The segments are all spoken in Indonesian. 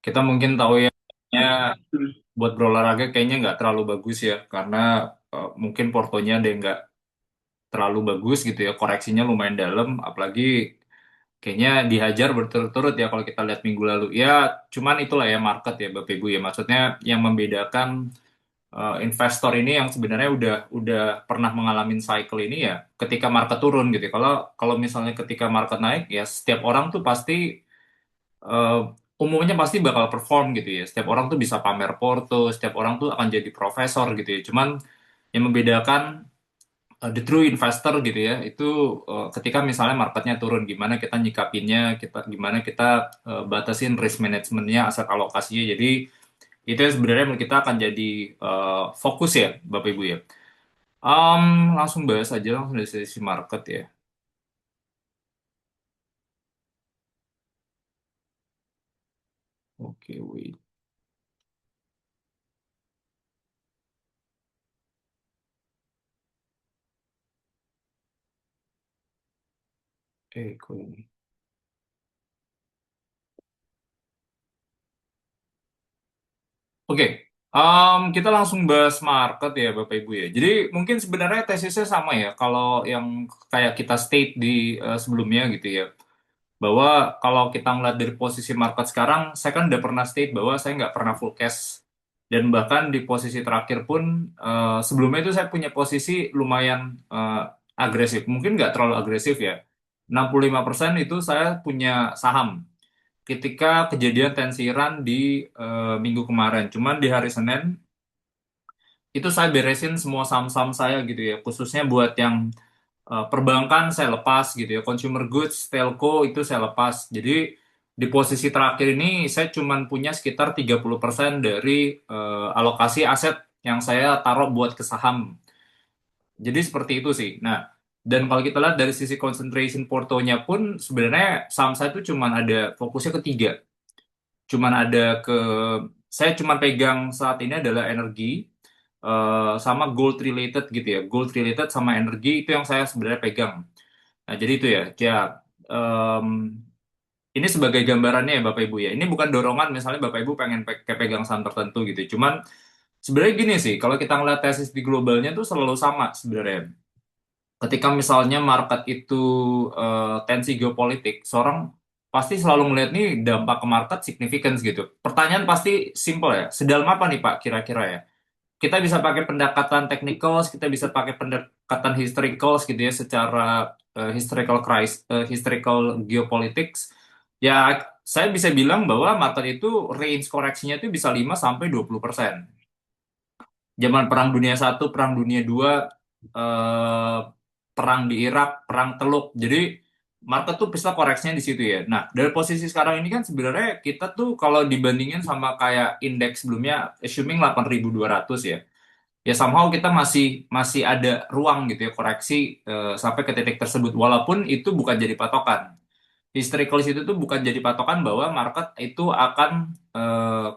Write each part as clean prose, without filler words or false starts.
Kita mungkin tahu ya, buat berolahraga kayaknya nggak terlalu bagus ya, karena mungkin portonya ada yang nggak terlalu bagus gitu ya, koreksinya lumayan dalam, apalagi kayaknya dihajar berturut-turut ya kalau kita lihat minggu lalu. Ya, cuman itulah ya market ya Bapak Ibu ya, maksudnya yang membedakan investor ini yang sebenarnya udah pernah mengalami cycle ini ya, ketika market turun gitu ya. Kalau kalau misalnya ketika market naik ya, setiap orang tuh pasti eh, umumnya pasti bakal perform gitu ya. Setiap orang tuh bisa pamer porto, setiap orang tuh akan jadi profesor gitu ya. Cuman yang membedakan the true investor gitu ya, itu ketika misalnya marketnya turun, gimana kita nyikapinnya, gimana kita batasin risk manajemennya, aset alokasinya. Jadi itu yang sebenarnya menurut kita akan jadi fokus ya, Bapak Ibu ya. Langsung bahas aja langsung dari sisi market ya. Oke, wait. Kok ini? Oke, kita langsung bahas market ya Bapak Ibu ya. Jadi mungkin sebenarnya tesisnya sama ya, kalau yang kayak kita state di sebelumnya gitu ya. Bahwa kalau kita ngeliat dari posisi market sekarang, saya kan udah pernah state bahwa saya nggak pernah full cash. Dan bahkan di posisi terakhir pun, sebelumnya itu saya punya posisi lumayan agresif. Mungkin nggak terlalu agresif ya. 65% itu saya punya saham ketika kejadian tensi Iran di minggu kemarin. Cuman di hari Senin itu saya beresin semua saham-saham saya gitu ya, khususnya buat yang perbankan saya lepas gitu ya, consumer goods, telco itu saya lepas. Jadi di posisi terakhir ini saya cuman punya sekitar 30% dari alokasi aset yang saya taruh buat ke saham. Jadi seperti itu sih. Nah, dan kalau kita lihat dari sisi concentration portonya pun sebenarnya saham saya itu cuman ada fokusnya ke tiga. Cuman ada ke saya cuman pegang saat ini adalah energi sama gold related gitu ya. Gold related sama energi itu yang saya sebenarnya pegang. Nah, jadi itu ya. Ya, em, ini sebagai gambarannya ya Bapak Ibu ya. Ini bukan dorongan misalnya Bapak Ibu pengen pegang saham tertentu gitu. Cuman sebenarnya gini sih, kalau kita ngeliat tesis di globalnya tuh selalu sama sebenarnya. Ketika misalnya market itu tensi geopolitik, seorang pasti selalu ngeliat nih dampak ke market significance gitu. Pertanyaan pasti simple ya. Sedalam apa nih Pak kira-kira ya? Kita bisa pakai pendekatan technicals, kita bisa pakai pendekatan historicals gitu ya, secara historical geopolitics. Ya, saya bisa bilang bahwa market itu range koreksinya itu bisa 5 sampai 20%. Zaman Perang Dunia Satu, Perang Dunia Dua, eh, perang di Irak, perang Teluk. Jadi market tuh bisa koreksinya di situ ya. Nah, dari posisi sekarang ini kan sebenarnya kita tuh kalau dibandingin sama kayak indeks sebelumnya, assuming 8.200 ya, ya somehow kita masih masih ada ruang gitu ya koreksi sampai ke titik tersebut, walaupun itu bukan jadi patokan. Historical itu tuh bukan jadi patokan bahwa market itu akan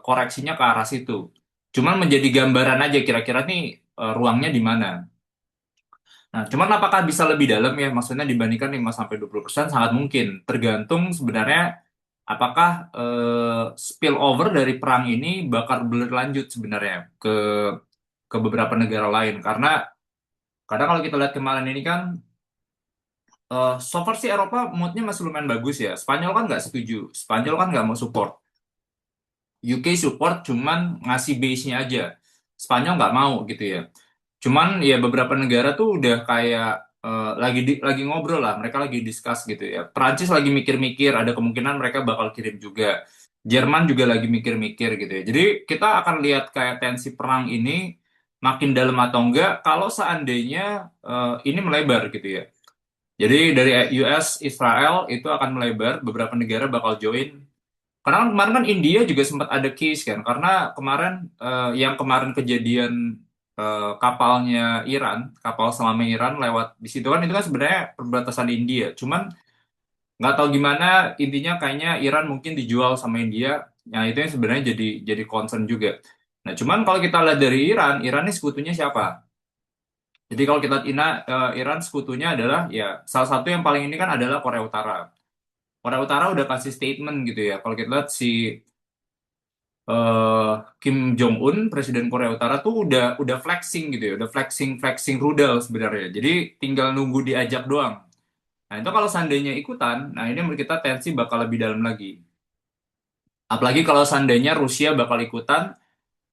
koreksinya ke arah situ. Cuman menjadi gambaran aja kira-kira nih ruangnya di mana. Nah, cuman apakah bisa lebih dalam ya, maksudnya dibandingkan 5 sampai 20% sangat mungkin. Tergantung sebenarnya apakah spillover dari perang ini bakal berlanjut sebenarnya ke beberapa negara lain, karena kadang kalau kita lihat kemarin ini kan so far sih Eropa moodnya masih lumayan bagus ya. Spanyol kan nggak setuju, Spanyol kan nggak mau support. UK support cuman ngasih base-nya aja. Spanyol nggak mau gitu ya. Cuman ya beberapa negara tuh udah kayak lagi ngobrol lah, mereka lagi discuss gitu ya. Perancis lagi mikir-mikir, ada kemungkinan mereka bakal kirim juga. Jerman juga lagi mikir-mikir gitu ya. Jadi kita akan lihat kayak tensi perang ini makin dalam atau enggak kalau seandainya ini melebar gitu ya. Jadi dari US, Israel itu akan melebar, beberapa negara bakal join. Karena kan kemarin kan India juga sempat ada case kan, karena kemarin yang kemarin kejadian kapalnya Iran, kapal selam Iran lewat di situ kan, itu kan sebenarnya perbatasan India. Cuman nggak tahu gimana, intinya kayaknya Iran mungkin dijual sama India. Nah, itu yang sebenarnya jadi concern juga. Nah, cuman kalau kita lihat dari Iran, Iran ini sekutunya siapa? Jadi kalau kita lihat Iran sekutunya adalah ya salah satu yang paling ini kan adalah Korea Utara. Korea Utara udah kasih statement gitu ya. Kalau kita lihat si eh, Kim Jong Un, Presiden Korea Utara tuh udah flexing gitu ya, udah flexing flexing rudal sebenarnya. Jadi tinggal nunggu diajak doang. Nah itu kalau seandainya ikutan, nah ini menurut kita tensi bakal lebih dalam lagi. Apalagi kalau seandainya Rusia bakal ikutan,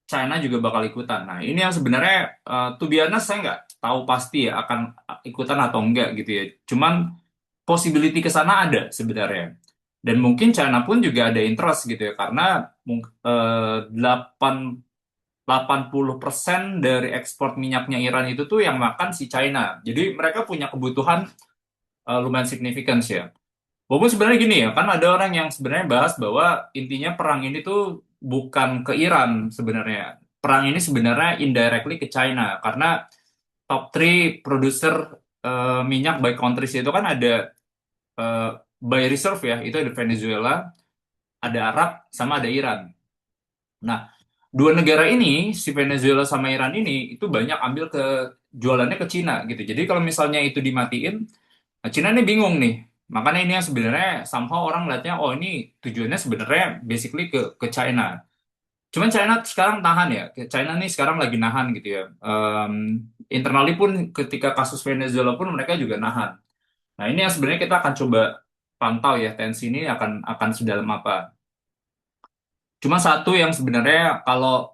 China juga bakal ikutan. Nah ini yang sebenarnya, to be honest, saya nggak tahu pasti ya akan ikutan atau enggak gitu ya. Cuman possibility ke sana ada sebenarnya. Dan mungkin China pun juga ada interest gitu ya, karena 80% dari ekspor minyaknya Iran itu tuh yang makan si China. Jadi mereka punya kebutuhan lumayan signifikan sih ya. Walaupun sebenarnya gini ya, kan ada orang yang sebenarnya bahas bahwa intinya perang ini tuh bukan ke Iran sebenarnya. Perang ini sebenarnya indirectly ke China, karena top 3 producer minyak by countries itu kan ada, eh, by reserve ya, itu ada Venezuela, ada Arab, sama ada Iran. Nah, dua negara ini, si Venezuela sama Iran ini, itu banyak ambil ke jualannya ke Cina gitu. Jadi kalau misalnya itu dimatiin, nah Cina ini bingung nih. Makanya ini yang sebenarnya somehow orang lihatnya, oh ini tujuannya sebenarnya basically ke China. Cuman China sekarang tahan ya. China nih sekarang lagi nahan gitu ya. Internally pun ketika kasus Venezuela pun mereka juga nahan. Nah ini yang sebenarnya kita akan coba pantau ya, tensi ini akan sedalam apa. Cuma satu yang sebenarnya kalau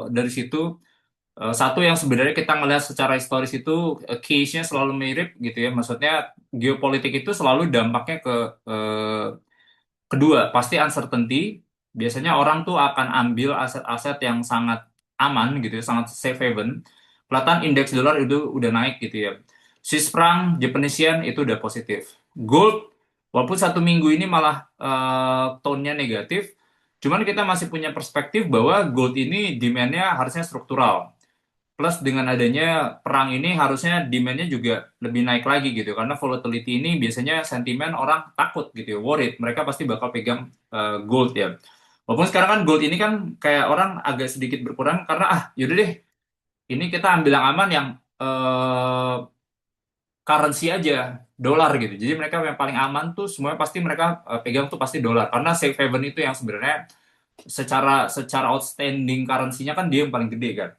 dari situ, satu yang sebenarnya kita ngelihat secara historis itu, case-nya selalu mirip gitu ya. Maksudnya geopolitik itu selalu dampaknya ke, eh, kedua, pasti uncertainty. Biasanya orang tuh akan ambil aset-aset yang sangat aman gitu ya, sangat safe haven. Kelihatan indeks dolar itu udah naik gitu ya. Swiss franc, Japanese yen itu udah positif. Gold, walaupun satu minggu ini malah tone-nya negatif, cuman kita masih punya perspektif bahwa gold ini demand-nya harusnya struktural. Plus dengan adanya perang ini harusnya demand-nya juga lebih naik lagi gitu. Karena volatility ini biasanya sentimen orang takut gitu ya, worried. Mereka pasti bakal pegang gold ya. Walaupun sekarang kan gold ini kan kayak orang agak sedikit berkurang karena yaudah deh, ini kita ambil yang aman, yang eh, currency aja, dolar gitu. Jadi mereka yang paling aman tuh semuanya pasti mereka pegang tuh pasti dolar. Karena safe haven itu yang sebenarnya secara secara outstanding currency-nya kan dia yang paling gede kan.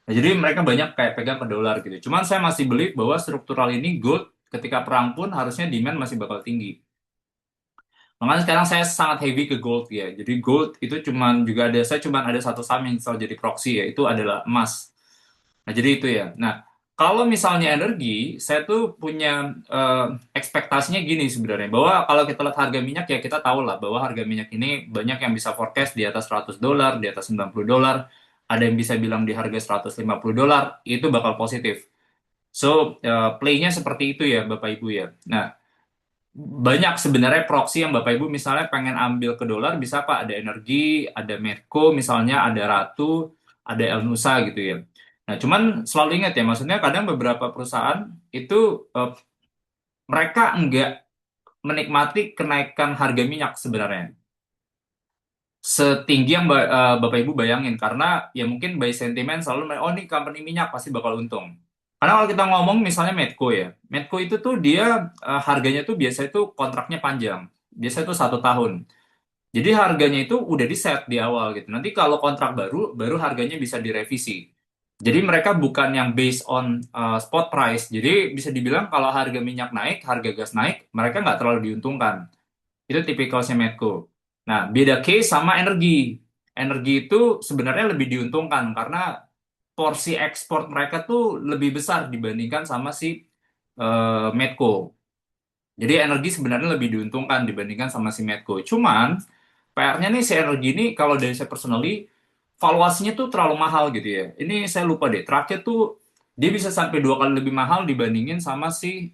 Nah, jadi mereka banyak kayak pegang ke dolar gitu. Cuman saya masih beli bahwa struktural ini gold ketika perang pun harusnya demand masih bakal tinggi. Makanya sekarang saya sangat heavy ke gold ya. Jadi gold itu cuman juga ada, saya cuman ada satu saham yang selalu jadi proxy ya, itu adalah emas. Nah, jadi itu ya. Nah, kalau misalnya energi, saya tuh punya ekspektasinya gini sebenarnya, bahwa kalau kita lihat harga minyak ya kita tahu lah bahwa harga minyak ini banyak yang bisa forecast di atas $100, di atas $90, ada yang bisa bilang di harga $150, itu bakal positif. So, play-nya seperti itu ya Bapak Ibu ya. Nah, banyak sebenarnya proxy yang Bapak Ibu misalnya pengen ambil ke dolar, bisa Pak, ada energi, ada Medco misalnya, ada Ratu, ada El Nusa gitu ya. Nah, cuman selalu ingat ya, maksudnya kadang beberapa perusahaan itu, mereka enggak menikmati kenaikan harga minyak sebenarnya setinggi yang Bapak Ibu bayangin, karena ya mungkin by sentiment selalu oh ini company minyak pasti bakal untung. Karena kalau kita ngomong misalnya Medco ya, Medco itu tuh dia harganya tuh biasa itu kontraknya panjang, biasa itu 1 tahun. Jadi harganya itu udah di set di awal gitu. Nanti kalau kontrak baru, baru harganya bisa direvisi. Jadi mereka bukan yang based on spot price. Jadi bisa dibilang kalau harga minyak naik, harga gas naik, mereka nggak terlalu diuntungkan. Itu tipikalnya Medco. Nah, beda case sama energi. Energi itu sebenarnya lebih diuntungkan karena porsi ekspor mereka tuh lebih besar dibandingkan sama si Medco. Jadi energi sebenarnya lebih diuntungkan dibandingkan sama si Medco. Cuman PR-nya nih si energi ini kalau dari saya personally, valuasinya tuh terlalu mahal gitu ya. Ini saya lupa deh. Terakhir tuh dia bisa sampai 2 kali lebih mahal dibandingin sama si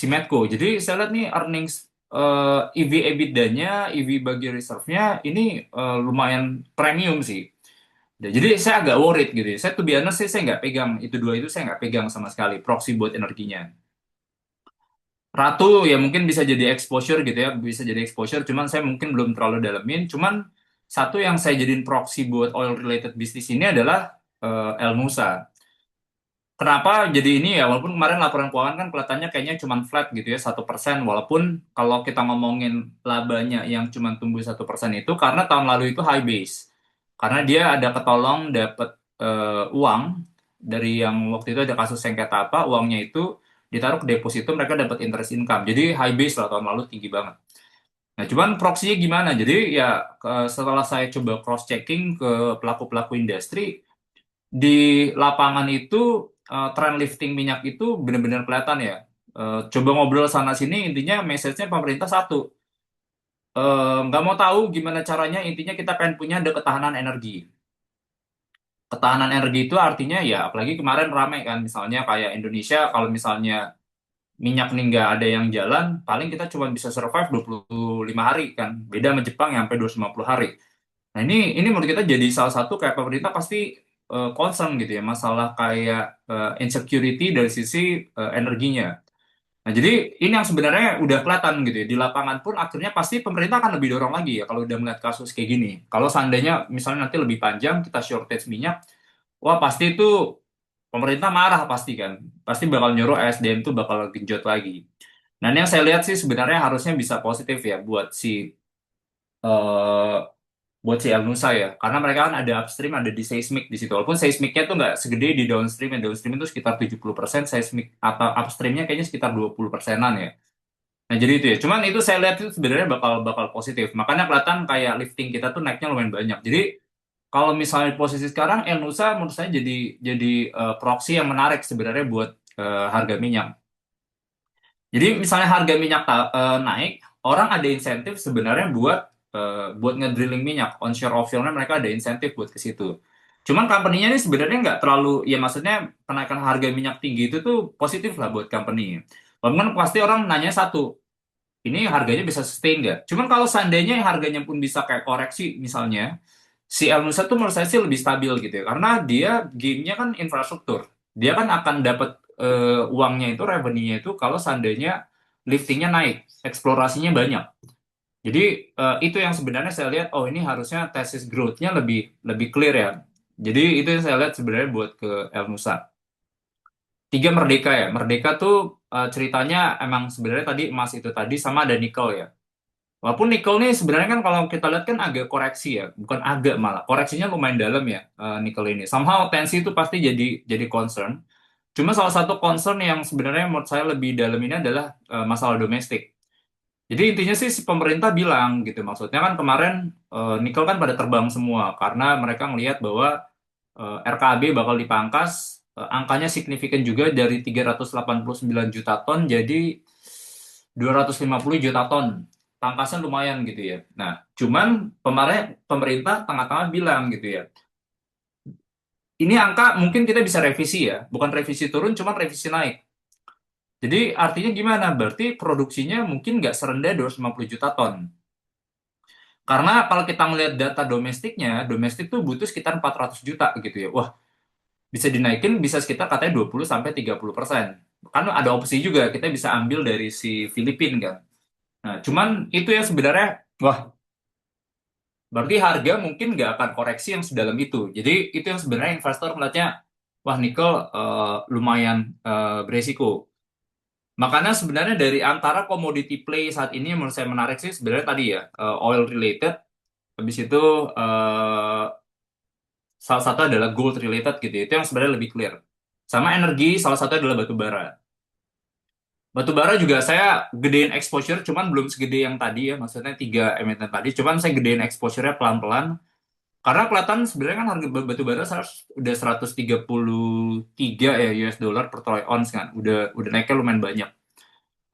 Medco. Jadi saya lihat nih earnings, EV EBITDA-nya, EV bagi reserve-nya ini lumayan premium sih. Nah, jadi saya agak worried gitu ya. Saya tuh biasanya saya nggak pegang itu dua, itu saya nggak pegang sama sekali proxy buat energinya. Ratu ya mungkin bisa jadi exposure gitu ya, bisa jadi exposure. Cuman saya mungkin belum terlalu dalemin. Cuman satu yang saya jadiin proxy buat oil related bisnis ini adalah El Nusa. Kenapa jadi ini ya? Walaupun kemarin laporan keuangan kan kelihatannya kayaknya cuma flat gitu ya 1%. Walaupun kalau kita ngomongin labanya yang cuma tumbuh 1% itu karena tahun lalu itu high base. Karena dia ada ketolong dapat uang dari yang waktu itu ada kasus sengketa apa, uangnya itu ditaruh ke deposito mereka dapat interest income. Jadi high base lah tahun lalu tinggi banget. Nah, cuman proksinya gimana? Jadi ya setelah saya coba cross checking ke pelaku-pelaku industri di lapangan itu tren lifting minyak itu benar-benar kelihatan ya. Coba ngobrol sana sini intinya message-nya pemerintah satu. Nggak mau tahu gimana caranya intinya kita pengen punya ada ketahanan energi. Ketahanan energi itu artinya ya apalagi kemarin ramai kan misalnya kayak Indonesia kalau misalnya minyak nih nggak ada yang jalan paling kita cuma bisa survive 25 hari kan. Beda sama Jepang yang sampai 250 hari. Nah, ini menurut kita jadi salah satu kayak pemerintah pasti concern gitu ya, masalah kayak insecurity dari sisi energinya. Nah, jadi ini yang sebenarnya udah kelihatan gitu ya. Di lapangan pun akhirnya pasti pemerintah akan lebih dorong lagi ya kalau udah melihat kasus kayak gini. Kalau seandainya misalnya nanti lebih panjang kita shortage minyak, wah pasti itu pemerintah marah pasti kan. Pasti bakal nyuruh ASDM tuh bakal genjot lagi. Nah, ini yang saya lihat sih sebenarnya harusnya bisa positif ya eh, buat si El Nusa ya. Karena mereka kan ada upstream, ada di seismic di situ. Walaupun seismicnya tuh nggak segede di downstream. Ya. Downstream itu sekitar 70%, seismic atau upstreamnya kayaknya sekitar 20%-an ya. Nah, jadi itu ya. Cuman itu saya lihat itu sebenarnya bakal bakal positif. Makanya kelihatan kayak lifting kita tuh naiknya lumayan banyak. Jadi kalau misalnya posisi sekarang El Nusa menurut saya jadi proxy yang menarik sebenarnya buat harga minyak. Jadi misalnya harga minyak naik, orang ada insentif sebenarnya buat ngedrilling minyak. Onshore offshore-nya mereka ada insentif buat ke situ. Cuman company-nya ini sebenarnya nggak terlalu, ya maksudnya kenaikan harga minyak tinggi itu tuh positif lah buat company. Walaupun pasti orang nanya satu, ini harganya bisa sustain nggak? Cuman kalau seandainya harganya pun bisa kayak koreksi misalnya, si Elnusa tuh menurut saya sih lebih stabil gitu ya. Karena dia game-nya kan infrastruktur. Dia kan akan dapat uangnya itu, revenue-nya itu kalau seandainya lifting-nya naik, eksplorasinya banyak. Jadi itu yang sebenarnya saya lihat, oh ini harusnya thesis growth-nya lebih lebih clear ya. Jadi itu yang saya lihat sebenarnya buat ke Elnusa. Tiga Merdeka ya. Merdeka tuh ceritanya emang sebenarnya tadi emas itu tadi sama ada nikel ya. Walaupun nikel nih sebenarnya kan kalau kita lihat kan agak koreksi ya, bukan agak malah koreksinya lumayan dalam ya nikel ini. Somehow tensi itu pasti jadi concern. Cuma salah satu concern yang sebenarnya menurut saya lebih dalam ini adalah masalah domestik. Jadi intinya sih si pemerintah bilang gitu, maksudnya kan kemarin nikel kan pada terbang semua karena mereka melihat bahwa RKAB bakal dipangkas, angkanya signifikan juga dari 389 juta ton jadi 250 juta ton. Pangkasnya lumayan gitu ya. Nah, cuman kemarin pemerintah tengah-tengah bilang gitu ya. Ini angka mungkin kita bisa revisi ya. Bukan revisi turun, cuman revisi naik. Jadi artinya gimana? Berarti produksinya mungkin nggak serendah 250 juta ton. Karena kalau kita melihat data domestiknya, domestik tuh butuh sekitar 400 juta gitu ya. Wah, bisa dinaikin bisa sekitar katanya 20 sampai 30%. Kan ada opsi juga kita bisa ambil dari si Filipina kan. Nah, cuman itu yang sebenarnya wah, berarti harga mungkin nggak akan koreksi yang sedalam itu. Jadi itu yang sebenarnya investor melihatnya wah nikel lumayan beresiko. Makanya sebenarnya dari antara komoditi play saat ini yang menurut saya menarik sih sebenarnya tadi ya oil related, habis itu eh, salah satu adalah gold related gitu. Itu yang sebenarnya lebih clear. Sama energi, salah satu adalah batu bara. Batu bara juga saya gedein exposure, cuman belum segede yang tadi ya, maksudnya tiga emiten tadi. Cuman saya gedein exposure-nya pelan-pelan. Karena kelihatan sebenarnya kan harga batu bara udah 133 ya US dollar per troy ounce kan. Udah naiknya lumayan banyak.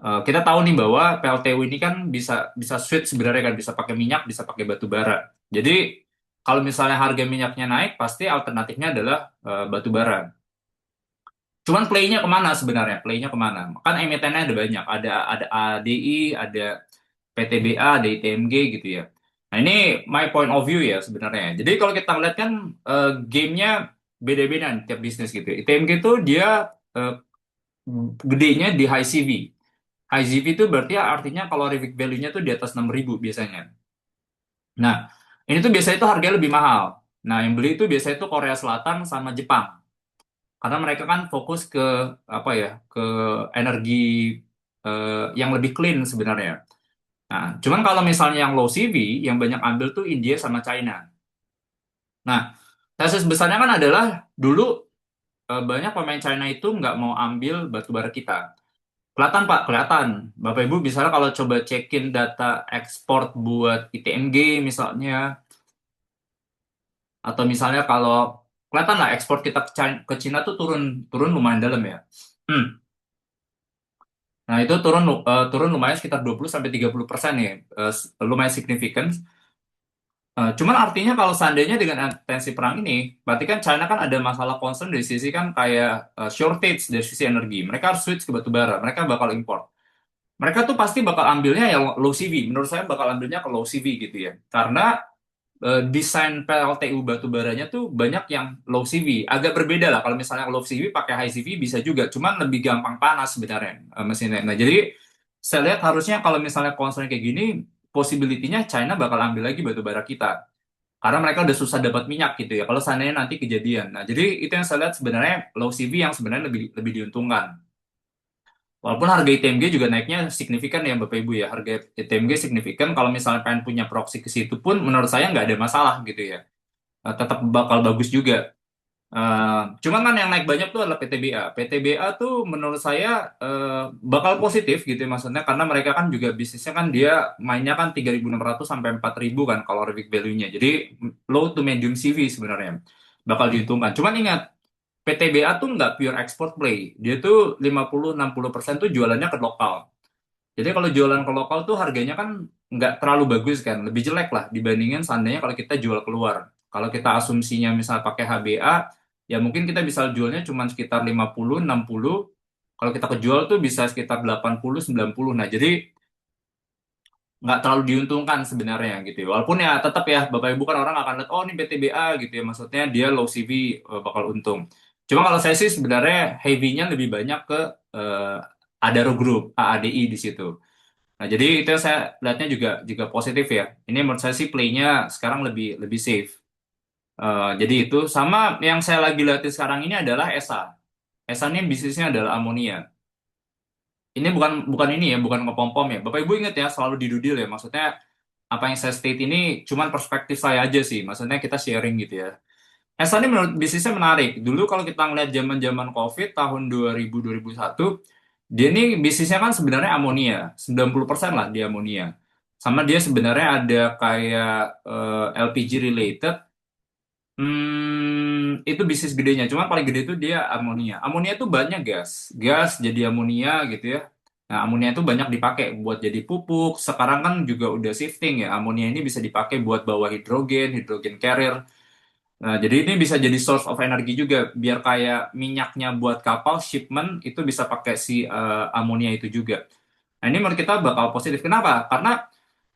Kita tahu nih bahwa PLTU ini kan bisa bisa switch sebenarnya kan bisa pakai minyak, bisa pakai batu bara. Jadi kalau misalnya harga minyaknya naik, pasti alternatifnya adalah batu bara. Cuman play-nya kemana sebenarnya? Play-nya kemana? Kan emitennya ada banyak. Ada ADI, ada PTBA, ada ITMG gitu ya. Nah ini my point of view ya sebenarnya. Jadi kalau kita lihat kan gamenya beda-beda nih tiap bisnis gitu. ITMG itu dia eh, gedenya di high CV. High CV itu berarti artinya calorific value-nya tuh di atas 6.000 biasanya. Nah, ini tuh biasanya itu harganya lebih mahal. Nah, yang beli itu biasanya itu Korea Selatan sama Jepang. karena mereka kan fokus ke apa ya, ke energi yang lebih clean sebenarnya. Nah, cuman kalau misalnya yang low CV, yang banyak ambil tuh India sama China. Nah, tesis besarnya kan adalah dulu banyak pemain China itu nggak mau ambil batu bara kita. Kelihatan Pak, kelihatan. Bapak Ibu bisa kalau coba cekin data ekspor buat ITMG misalnya, atau misalnya kalau kelihatan lah ekspor kita ke Cina tuh turun turun lumayan dalam ya. Hmm. Nah, itu turun lumayan sekitar 20 sampai 30% nih. Lumayan signifikan. Cuman artinya kalau seandainya dengan tensi perang ini, berarti kan China kan ada masalah concern dari sisi kan kayak shortage dari sisi energi. Mereka harus switch ke batu bara, mereka bakal import. Mereka tuh pasti bakal ambilnya yang low CV. Menurut saya bakal ambilnya ke low CV gitu ya. Karena desain PLTU batu baranya tuh banyak yang low CV. Agak berbeda lah. Kalau misalnya low CV pakai high CV bisa juga. Cuman lebih gampang panas sebenarnya mesinnya. Nah, jadi saya lihat harusnya kalau misalnya concern kayak gini, possibility-nya China bakal ambil lagi batu bara kita. Karena mereka udah susah dapat minyak gitu ya. Kalau seandainya nanti kejadian. Nah, jadi itu yang saya lihat sebenarnya low CV yang sebenarnya lebih lebih diuntungkan. Walaupun harga ITMG juga naiknya signifikan ya Bapak Ibu ya. Harga ITMG signifikan kalau misalnya pengen punya proxy ke situ pun menurut saya nggak ada masalah gitu ya. Tetap bakal bagus juga. Cuman kan yang naik banyak tuh adalah PTBA. PTBA tuh menurut saya bakal positif gitu ya maksudnya karena mereka kan juga bisnisnya kan dia mainnya kan 3.600 sampai 4.000 kan calorific value-nya. Jadi low to medium CV sebenarnya bakal diuntungkan. Cuman ingat PTBA tuh nggak pure export play. Dia tuh 50-60% tuh jualannya ke lokal. Jadi kalau jualan ke lokal tuh harganya kan nggak terlalu bagus kan, lebih jelek lah dibandingin seandainya kalau kita jual keluar. Kalau kita asumsinya misal pakai HBA, ya mungkin kita bisa jualnya cuma sekitar 50-60. Kalau kita kejual tuh bisa sekitar 80-90. Nah, jadi nggak terlalu diuntungkan sebenarnya gitu ya. Walaupun ya tetap ya Bapak Ibu kan orang akan lihat oh ini BTBA gitu ya maksudnya dia low CV bakal untung. Cuma kalau saya sih sebenarnya heavy-nya lebih banyak ke Adaro Group AADI di situ. Nah, jadi itu saya lihatnya juga positif ya. Ini menurut saya sih play-nya sekarang lebih lebih safe. Jadi itu sama yang saya lagi lihatin sekarang ini adalah ESA. ESA ini bisnisnya adalah amonia. Ini bukan bukan ini ya, bukan ngepom-pom ya. Bapak Ibu ingat ya, selalu didudil ya. Maksudnya apa yang saya state ini cuman perspektif saya aja sih. Maksudnya kita sharing gitu ya. Esa ini menurut bisnisnya menarik. Dulu kalau kita ngeliat zaman-zaman COVID tahun 2000-2001, dia ini bisnisnya kan sebenarnya amonia. 90% lah dia amonia. Sama dia sebenarnya ada kayak LPG related. Itu bisnis gedenya. Cuma paling gede itu dia amonia. Amonia itu banyak gas. Gas jadi amonia gitu ya. Nah, amonia itu banyak dipakai buat jadi pupuk. Sekarang kan juga udah shifting ya. Amonia ini bisa dipakai buat bawa hidrogen, hidrogen carrier. Nah, jadi ini bisa jadi source of energy juga. Biar kayak minyaknya buat kapal, shipment, itu bisa pakai si amonia itu juga. Nah, ini menurut kita bakal positif. Kenapa? Karena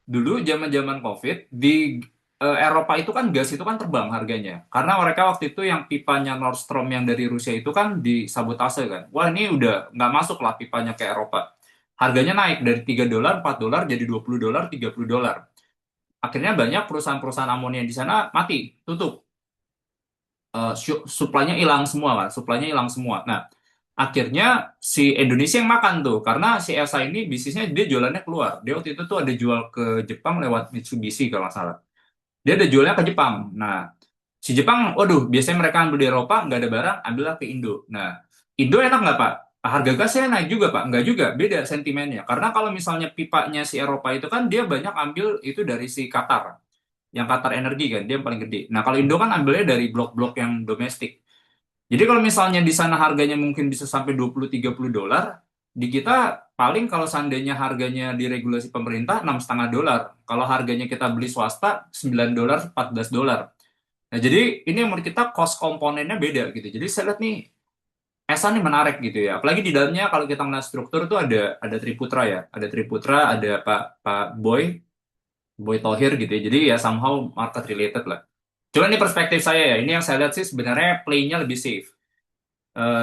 dulu zaman-zaman COVID, di Eropa itu kan gas itu kan terbang harganya. Karena mereka waktu itu yang pipanya Nord Stream yang dari Rusia itu kan disabotase kan. Wah, ini udah nggak masuk lah pipanya ke Eropa. Harganya naik dari $3, $4 jadi $20, $30. Akhirnya banyak perusahaan-perusahaan amonia di sana mati, tutup supply-nya hilang semua kan, supply-nya hilang semua. Nah, akhirnya si Indonesia yang makan tuh, karena si Elsa ini bisnisnya dia jualannya keluar. Dia waktu itu tuh ada jual ke Jepang lewat Mitsubishi kalau nggak salah. Dia ada jualnya ke Jepang. Nah, si Jepang, waduh, biasanya mereka ambil di Eropa, nggak ada barang, ambillah ke Indo. Nah, Indo enak nggak Pak? Harga gasnya naik juga Pak? Nggak juga, beda sentimennya. Karena kalau misalnya pipanya si Eropa itu kan dia banyak ambil itu dari si Qatar yang Qatar Energi kan, dia yang paling gede. Nah, kalau Indo kan ambilnya dari blok-blok yang domestik. Jadi kalau misalnya di sana harganya mungkin bisa sampai 20-30 dolar, di kita paling kalau seandainya harganya diregulasi pemerintah 6,5 dolar. Kalau harganya kita beli swasta 9 dolar, 14 dolar. Nah, jadi ini yang menurut kita cost komponennya beda gitu. Jadi saya lihat nih Esa nih menarik gitu ya. Apalagi di dalamnya kalau kita ngeliat struktur tuh ada Triputra ya. Ada Triputra, ada Pak Boy Thohir gitu ya. Jadi ya somehow market related lah. Cuma ini perspektif saya ya. Ini yang saya lihat sih sebenarnya play-nya lebih safe.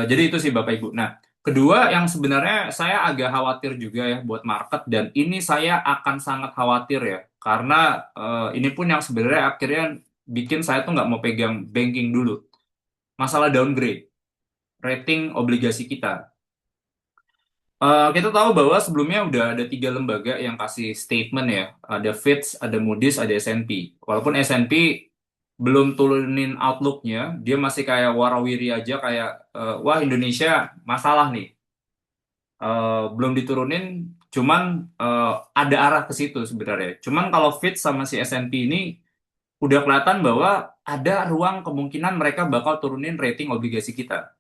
Jadi itu sih Bapak Ibu. Nah, kedua yang sebenarnya saya agak khawatir juga ya buat market dan ini saya akan sangat khawatir ya. Karena ini pun yang sebenarnya akhirnya bikin saya tuh nggak mau pegang banking dulu. Masalah downgrade. rating obligasi kita. Kita tahu bahwa sebelumnya udah ada 3 lembaga yang kasih statement ya. Ada Fitch, ada Moody's, ada S&P. Walaupun S&P belum turunin outlook-nya, dia masih kayak warawiri aja kayak, wah Indonesia masalah nih. Belum diturunin, cuman eh, ada arah ke situ sebenarnya. Cuman kalau Fitch sama si S&P ini udah kelihatan bahwa ada ruang kemungkinan mereka bakal turunin rating obligasi kita.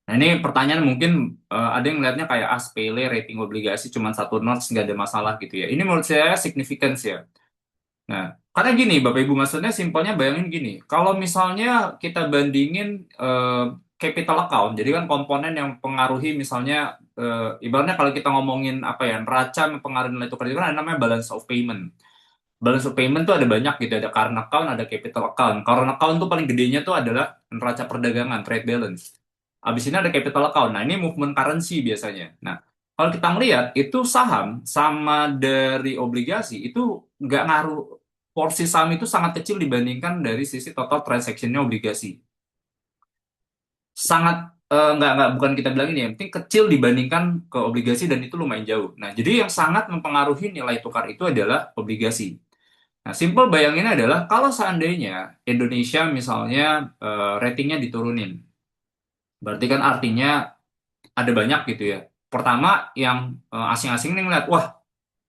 Nah ini pertanyaan mungkin ada yang ngeliatnya kayak sepele rating obligasi cuma 1 notch nggak ada masalah gitu ya. Ini menurut saya significance ya. Nah karena gini Bapak Ibu maksudnya simpelnya bayangin gini. Kalau misalnya kita bandingin capital account, jadi kan komponen yang pengaruhi misalnya ibaratnya kalau kita ngomongin apa ya neraca mempengaruhi nilai tukar itu kan ada namanya balance of payment. Balance of payment tuh ada banyak gitu, ada current account, ada capital account. Current account tuh paling gedenya tuh adalah neraca perdagangan, trade balance. Habis ini ada capital account. Nah, ini movement currency biasanya. Nah, kalau kita melihat itu saham sama dari obligasi itu nggak ngaruh. Porsi saham itu sangat kecil dibandingkan dari sisi total transaksinya obligasi. Sangat nggak bukan kita bilang ini ya, yang penting kecil dibandingkan ke obligasi dan itu lumayan jauh. Nah, jadi yang sangat mempengaruhi nilai tukar itu adalah obligasi. Nah, simple bayanginnya adalah kalau seandainya Indonesia misalnya ratingnya diturunin, berarti kan artinya ada banyak gitu ya. Pertama, yang asing-asing nih ngeliat, wah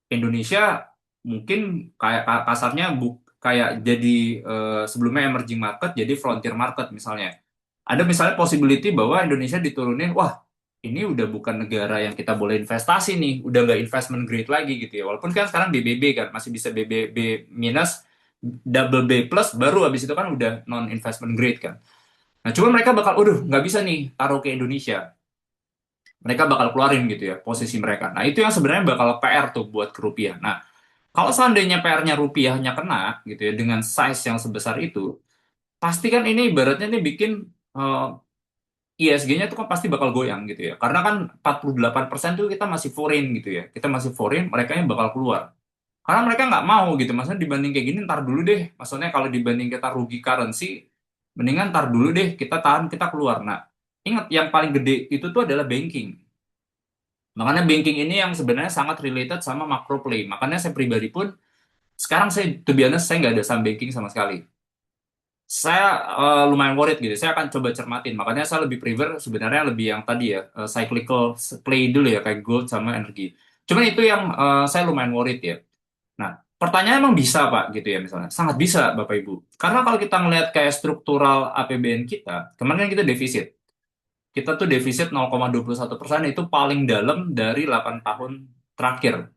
Indonesia mungkin kayak kasarnya kayak jadi sebelumnya emerging market, jadi frontier market misalnya. Ada misalnya possibility bahwa Indonesia diturunin, wah ini udah bukan negara yang kita boleh investasi nih, udah nggak investment grade lagi gitu ya. Walaupun kan sekarang BBB kan masih bisa BBB minus, double B plus, baru habis itu kan udah non investment grade kan. Nah, cuma mereka bakal, udah nggak bisa nih taruh ke Indonesia. Mereka bakal keluarin gitu ya posisi mereka. Nah, itu yang sebenarnya bakal PR tuh buat ke rupiah. Nah, kalau seandainya PR-nya rupiahnya kena gitu ya dengan size yang sebesar itu, pasti kan ini ibaratnya nih bikin ISG-nya tuh kan pasti bakal goyang gitu ya. Karena kan 48% tuh kita masih foreign gitu ya. Kita masih foreign, mereka yang bakal keluar. Karena mereka nggak mau gitu. Maksudnya dibanding kayak gini ntar dulu deh. Maksudnya kalau dibanding kita rugi currency, mendingan ntar dulu deh kita tahan, kita keluar. Nah, ingat yang paling gede itu tuh adalah banking. Makanya banking ini yang sebenarnya sangat related sama macro play. Makanya saya pribadi pun sekarang saya, to be honest, saya nggak ada saham banking sama sekali. Saya lumayan worried gitu. Saya akan coba cermatin. Makanya saya lebih prefer sebenarnya lebih yang tadi ya, cyclical play dulu ya, kayak gold sama energi. Cuman itu yang saya lumayan worried ya. Nah, pertanyaan emang bisa Pak gitu ya misalnya. Sangat bisa Bapak Ibu. Karena kalau kita ngelihat kayak struktural APBN kita, kemarin kan kita defisit. Kita tuh defisit 0,21% itu paling dalam dari 8 tahun terakhir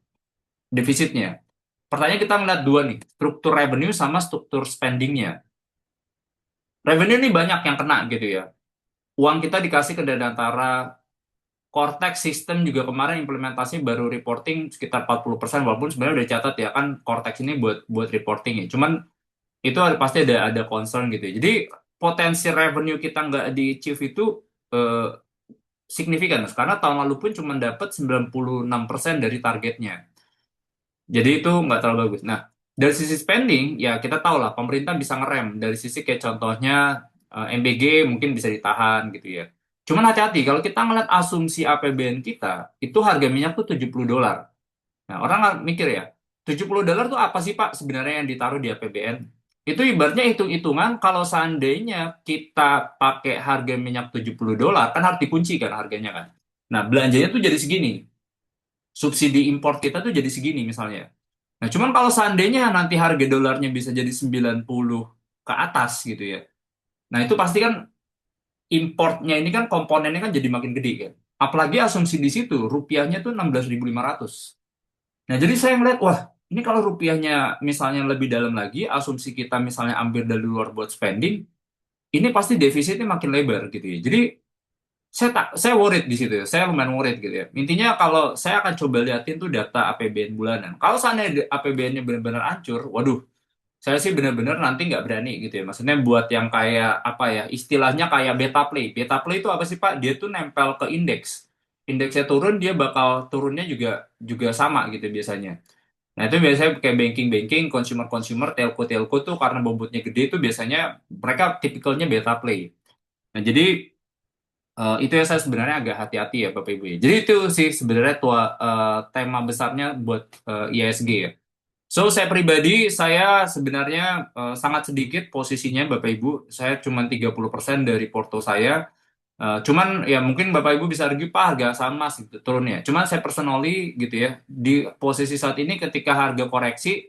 defisitnya. Pertanyaan kita ngeliat dua nih, struktur revenue sama struktur spendingnya. Revenue ini banyak yang kena gitu ya. Uang kita dikasih ke Danantara, Cortex System juga kemarin implementasi baru reporting sekitar 40%, walaupun sebenarnya udah catat ya kan Cortex ini buat buat reporting ya. Cuman itu pasti ada concern gitu ya. Jadi potensi revenue kita nggak di achieve itu eh, signifikan, karena tahun lalu pun cuma dapat 96% dari targetnya. Jadi itu nggak terlalu bagus. Nah, dari sisi spending, ya kita tahu lah pemerintah bisa ngerem. Dari sisi kayak contohnya MBG mungkin bisa ditahan gitu ya. Cuman hati-hati, kalau kita ngeliat asumsi APBN kita, itu harga minyak tuh $70. Nah, orang nggak mikir ya, $70 tuh apa sih Pak sebenarnya yang ditaruh di APBN? Itu ibaratnya hitung-hitungan kalau seandainya kita pakai harga minyak $70, kan harus dikunci kan harganya kan. Nah, belanjanya tuh jadi segini. Subsidi impor kita tuh jadi segini misalnya. Nah, cuman kalau seandainya nanti harga dolarnya bisa jadi 90 ke atas gitu ya. Nah, itu pasti kan importnya ini kan komponennya kan jadi makin gede kan. Apalagi asumsi di situ rupiahnya tuh 16.500. Nah, jadi saya ngeliat, wah, ini kalau rupiahnya misalnya lebih dalam lagi, asumsi kita misalnya ambil dari luar buat spending, ini pasti defisitnya makin lebar gitu ya. Jadi saya worried di situ ya. Saya lumayan worried gitu ya. Intinya kalau saya akan coba liatin tuh data APBN bulanan. Kalau seandainya APBN-nya benar-benar hancur, waduh, saya sih benar-benar nanti nggak berani gitu ya. Maksudnya buat yang kayak apa ya, istilahnya kayak beta play. Beta play itu apa sih Pak? Dia tuh nempel ke indeks. Indeksnya turun, dia bakal turunnya juga juga sama gitu biasanya. Nah itu biasanya kayak banking-banking, consumer-consumer, telco-telco tuh karena bobotnya gede itu biasanya mereka tipikalnya beta play. Nah jadi Itu yang saya sebenarnya agak hati-hati ya Bapak Ibu ya. Jadi itu sih sebenarnya tema besarnya buat ISG ya. So, saya pribadi, saya sebenarnya sangat sedikit posisinya Bapak Ibu. Saya cuma 30% dari porto saya. Cuman ya mungkin Bapak Ibu bisa argue, Pak, harga saham Mas gitu, turun ya. Cuman saya personally gitu ya, di posisi saat ini ketika harga koreksi,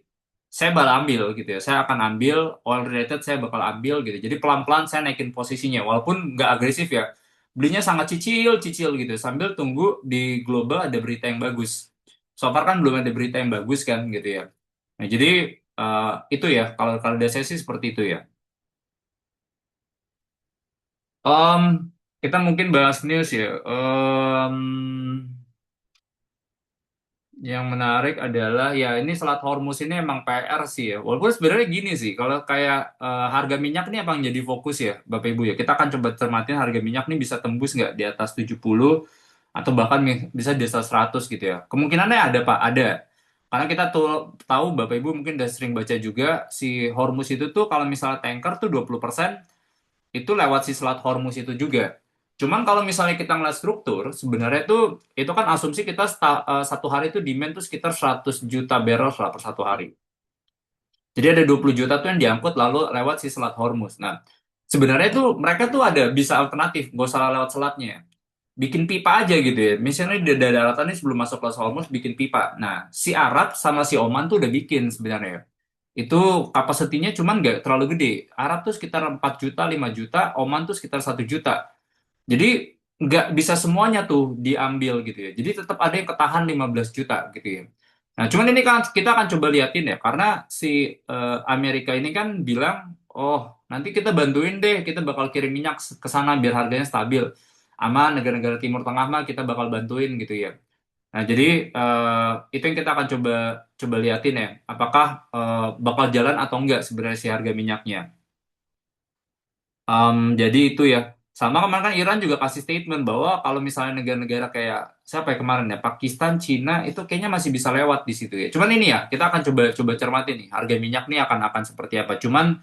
saya bakal ambil gitu ya. Saya akan ambil, oil related saya bakal ambil gitu. Jadi pelan-pelan saya naikin posisinya, walaupun nggak agresif ya. Belinya sangat cicil-cicil gitu, sambil tunggu di global ada berita yang bagus. So far kan belum ada berita yang bagus kan gitu ya. Nah, jadi itu ya, kalau kalau dari saya sih seperti itu ya. Om, kita mungkin bahas news ya. Yang menarik adalah ya ini Selat Hormuz ini emang PR sih ya. Walaupun sebenarnya gini sih, kalau kayak harga minyak ini emang jadi fokus ya, Bapak Ibu ya. Kita akan coba cermatin harga minyak nih bisa tembus nggak di atas 70 atau bahkan bisa di atas 100 gitu ya. Kemungkinannya ada Pak, ada. Karena kita tuh tahu Bapak Ibu mungkin udah sering baca juga si Hormuz itu tuh kalau misalnya tanker tuh 20% itu lewat si Selat Hormuz itu juga. Cuman kalau misalnya kita ngeliat struktur, sebenarnya tuh itu kan asumsi kita satu hari itu demand tuh sekitar 100 juta barrel lah per satu hari. Jadi ada 20 juta tuh yang diangkut lalu lewat si Selat Hormuz. Nah, sebenarnya tuh mereka tuh ada bisa alternatif, nggak usah lewat selatnya. Bikin pipa aja gitu ya. Misalnya di daratan ini sebelum masuk ke Hormuz bikin pipa. Nah, si Arab sama si Oman tuh udah bikin sebenarnya. Itu kapasitinya cuman nggak terlalu gede. Arab tuh sekitar 4 juta, 5 juta, Oman tuh sekitar 1 juta. Jadi nggak bisa semuanya tuh diambil gitu ya. Jadi tetap ada yang ketahan 15 juta gitu ya. Nah, cuman ini kan kita akan coba liatin ya, karena si Amerika ini kan bilang, oh nanti kita bantuin deh, kita bakal kirim minyak ke sana biar harganya stabil. Aman, negara-negara Timur Tengah mah kita bakal bantuin gitu ya. Nah, jadi itu yang kita akan coba coba liatin ya, apakah bakal jalan atau enggak sebenarnya si harga minyaknya. Jadi itu ya. Sama kemarin kan Iran juga kasih statement bahwa kalau misalnya negara-negara kayak siapa ya kemarin ya, Pakistan, Cina itu kayaknya masih bisa lewat di situ ya. Cuman ini ya, kita akan coba coba cermati nih harga minyak nih akan seperti apa. Cuman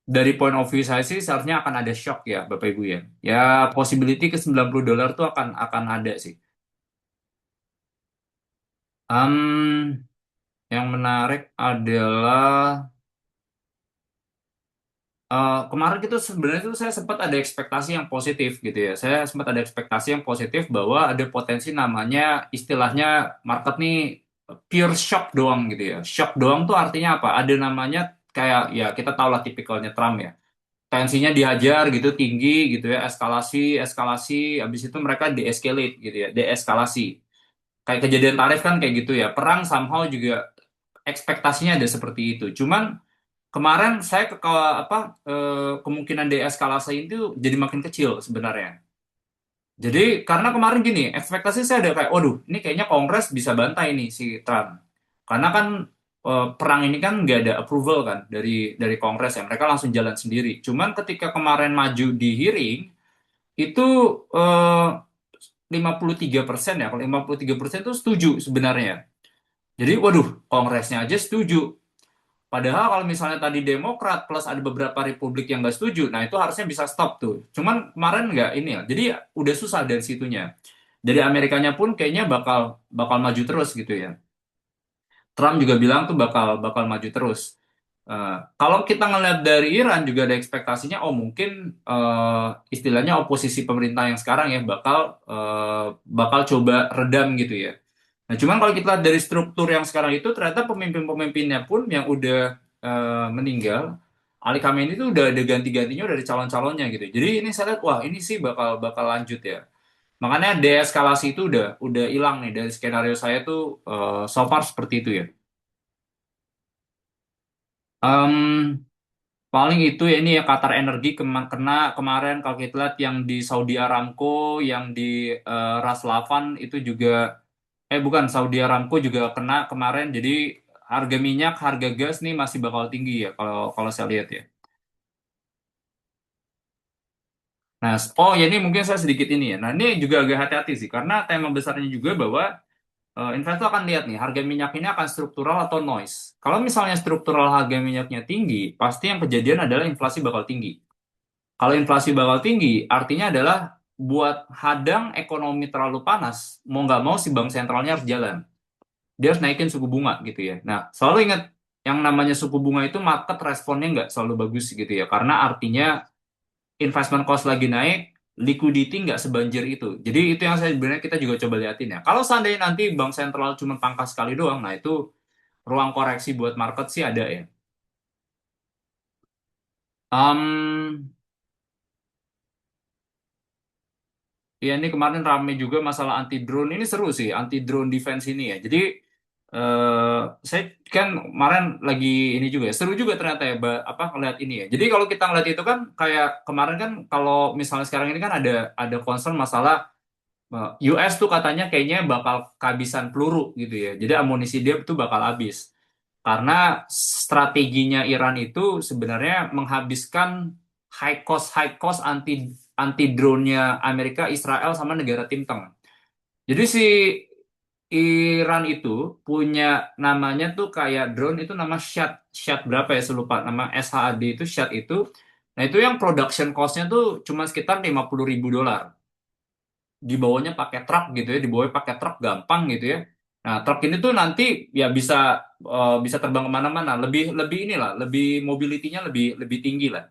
dari point of view saya sih seharusnya akan ada shock ya, Bapak Ibu ya. Ya possibility ke $90 tuh akan ada sih. Em, yang menarik adalah kemarin itu sebenarnya itu saya sempat ada ekspektasi yang positif gitu ya. Saya sempat ada ekspektasi yang positif bahwa ada potensi namanya istilahnya market nih pure shock doang gitu ya. Shock doang tuh artinya apa? Ada namanya kayak ya kita tahu lah tipikalnya Trump ya. Tensinya dihajar gitu tinggi gitu ya, eskalasi, eskalasi, habis itu mereka de-escalate gitu ya, deeskalasi. Kayak kejadian tarif kan kayak gitu ya. Perang somehow juga ekspektasinya ada seperti itu. Cuman kemarin saya kemungkinan deeskalasi itu jadi makin kecil sebenarnya. Jadi karena kemarin gini, ekspektasi saya ada kayak, waduh, ini kayaknya Kongres bisa bantai nih si Trump. Karena kan perang ini kan nggak ada approval kan dari Kongres ya, mereka langsung jalan sendiri. Cuman ketika kemarin maju di hearing itu eh, 53% ya, kalau 53% itu setuju sebenarnya. Jadi, waduh, Kongresnya aja setuju. Padahal kalau misalnya tadi Demokrat plus ada beberapa Republik yang nggak setuju, nah itu harusnya bisa stop tuh. Cuman kemarin nggak ini ya. Jadi udah susah dari situnya. Dari Amerikanya pun kayaknya bakal bakal maju terus gitu ya. Trump juga bilang tuh bakal bakal maju terus. Kalau kita ngeliat dari Iran juga ada ekspektasinya, oh mungkin istilahnya oposisi pemerintah yang sekarang ya bakal coba redam gitu ya. Nah, cuman kalau kita lihat dari struktur yang sekarang itu ternyata pemimpin-pemimpinnya pun yang udah meninggal, Ali Khamenei itu udah ada ganti-gantinya dari calon-calonnya gitu. Jadi ini saya lihat wah ini sih bakal bakal lanjut ya. Makanya deeskalasi itu udah hilang nih dari skenario saya tuh so far seperti itu ya. Em, Paling itu ya ini ya Qatar Energi kena kemarin kalau kita lihat yang di Saudi Aramco, yang di Ras Laffan itu juga bukan Saudi Aramco juga kena kemarin. Jadi harga minyak, harga gas nih masih bakal tinggi ya kalau kalau saya lihat ya. Nah, oh ya ini mungkin saya sedikit ini ya. Nah, ini juga agak hati-hati sih karena tema besarnya juga bahwa investor akan lihat nih harga minyak ini akan struktural atau noise. Kalau misalnya struktural harga minyaknya tinggi, pasti yang kejadian adalah inflasi bakal tinggi. Kalau inflasi bakal tinggi, artinya adalah buat hadang ekonomi terlalu panas, mau nggak mau si bank sentralnya harus jalan. Dia harus naikin suku bunga gitu ya. Nah, selalu ingat yang namanya suku bunga itu market responnya nggak selalu bagus gitu ya. Karena artinya investment cost lagi naik, liquidity nggak sebanjir itu. Jadi itu yang saya sebenarnya kita juga coba liatin ya. Kalau seandainya nanti bank sentral cuma pangkas sekali doang, nah itu ruang koreksi buat market sih ada ya. Um, Ya ini kemarin rame juga masalah anti drone. Ini seru sih anti drone defense ini ya. Jadi eh saya kan kemarin lagi ini juga ya, seru juga ternyata ya apa ngeliat ini ya. Jadi kalau kita ngeliat itu kan kayak kemarin kan kalau misalnya sekarang ini kan ada concern masalah US tuh katanya kayaknya bakal kehabisan peluru gitu ya. Jadi amunisi dia tuh bakal habis. Karena strateginya Iran itu sebenarnya menghabiskan high cost anti anti drone-nya Amerika, Israel sama negara Tim Tengah. Jadi si Iran itu punya namanya tuh kayak drone itu nama Shad, Shad berapa ya saya lupa nama SHAD itu Shad itu. Nah itu yang production cost-nya tuh cuma sekitar 50.000 dolar. Dibawanya pakai truk gitu ya, dibawanya pakai truk gampang gitu ya. Nah, truk ini tuh nanti ya bisa terbang kemana-mana, lebih lebih inilah, lebih mobility-nya lebih lebih tinggi lah.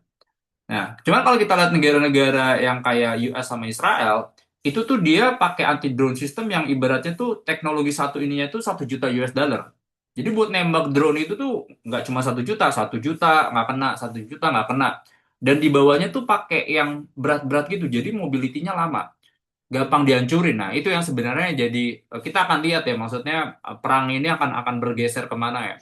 Nah, cuman kalau kita lihat negara-negara yang kayak US sama Israel, itu tuh dia pakai anti drone system yang ibaratnya tuh teknologi satu ininya tuh 1 juta US dollar. Jadi buat nembak drone itu tuh nggak cuma 1 juta, 1 juta nggak kena, 1 juta nggak kena. Dan di bawahnya tuh pakai yang berat-berat gitu, jadi mobility-nya lama gampang dihancurin. Nah, itu yang sebenarnya jadi kita akan lihat ya, maksudnya perang ini akan bergeser kemana ya.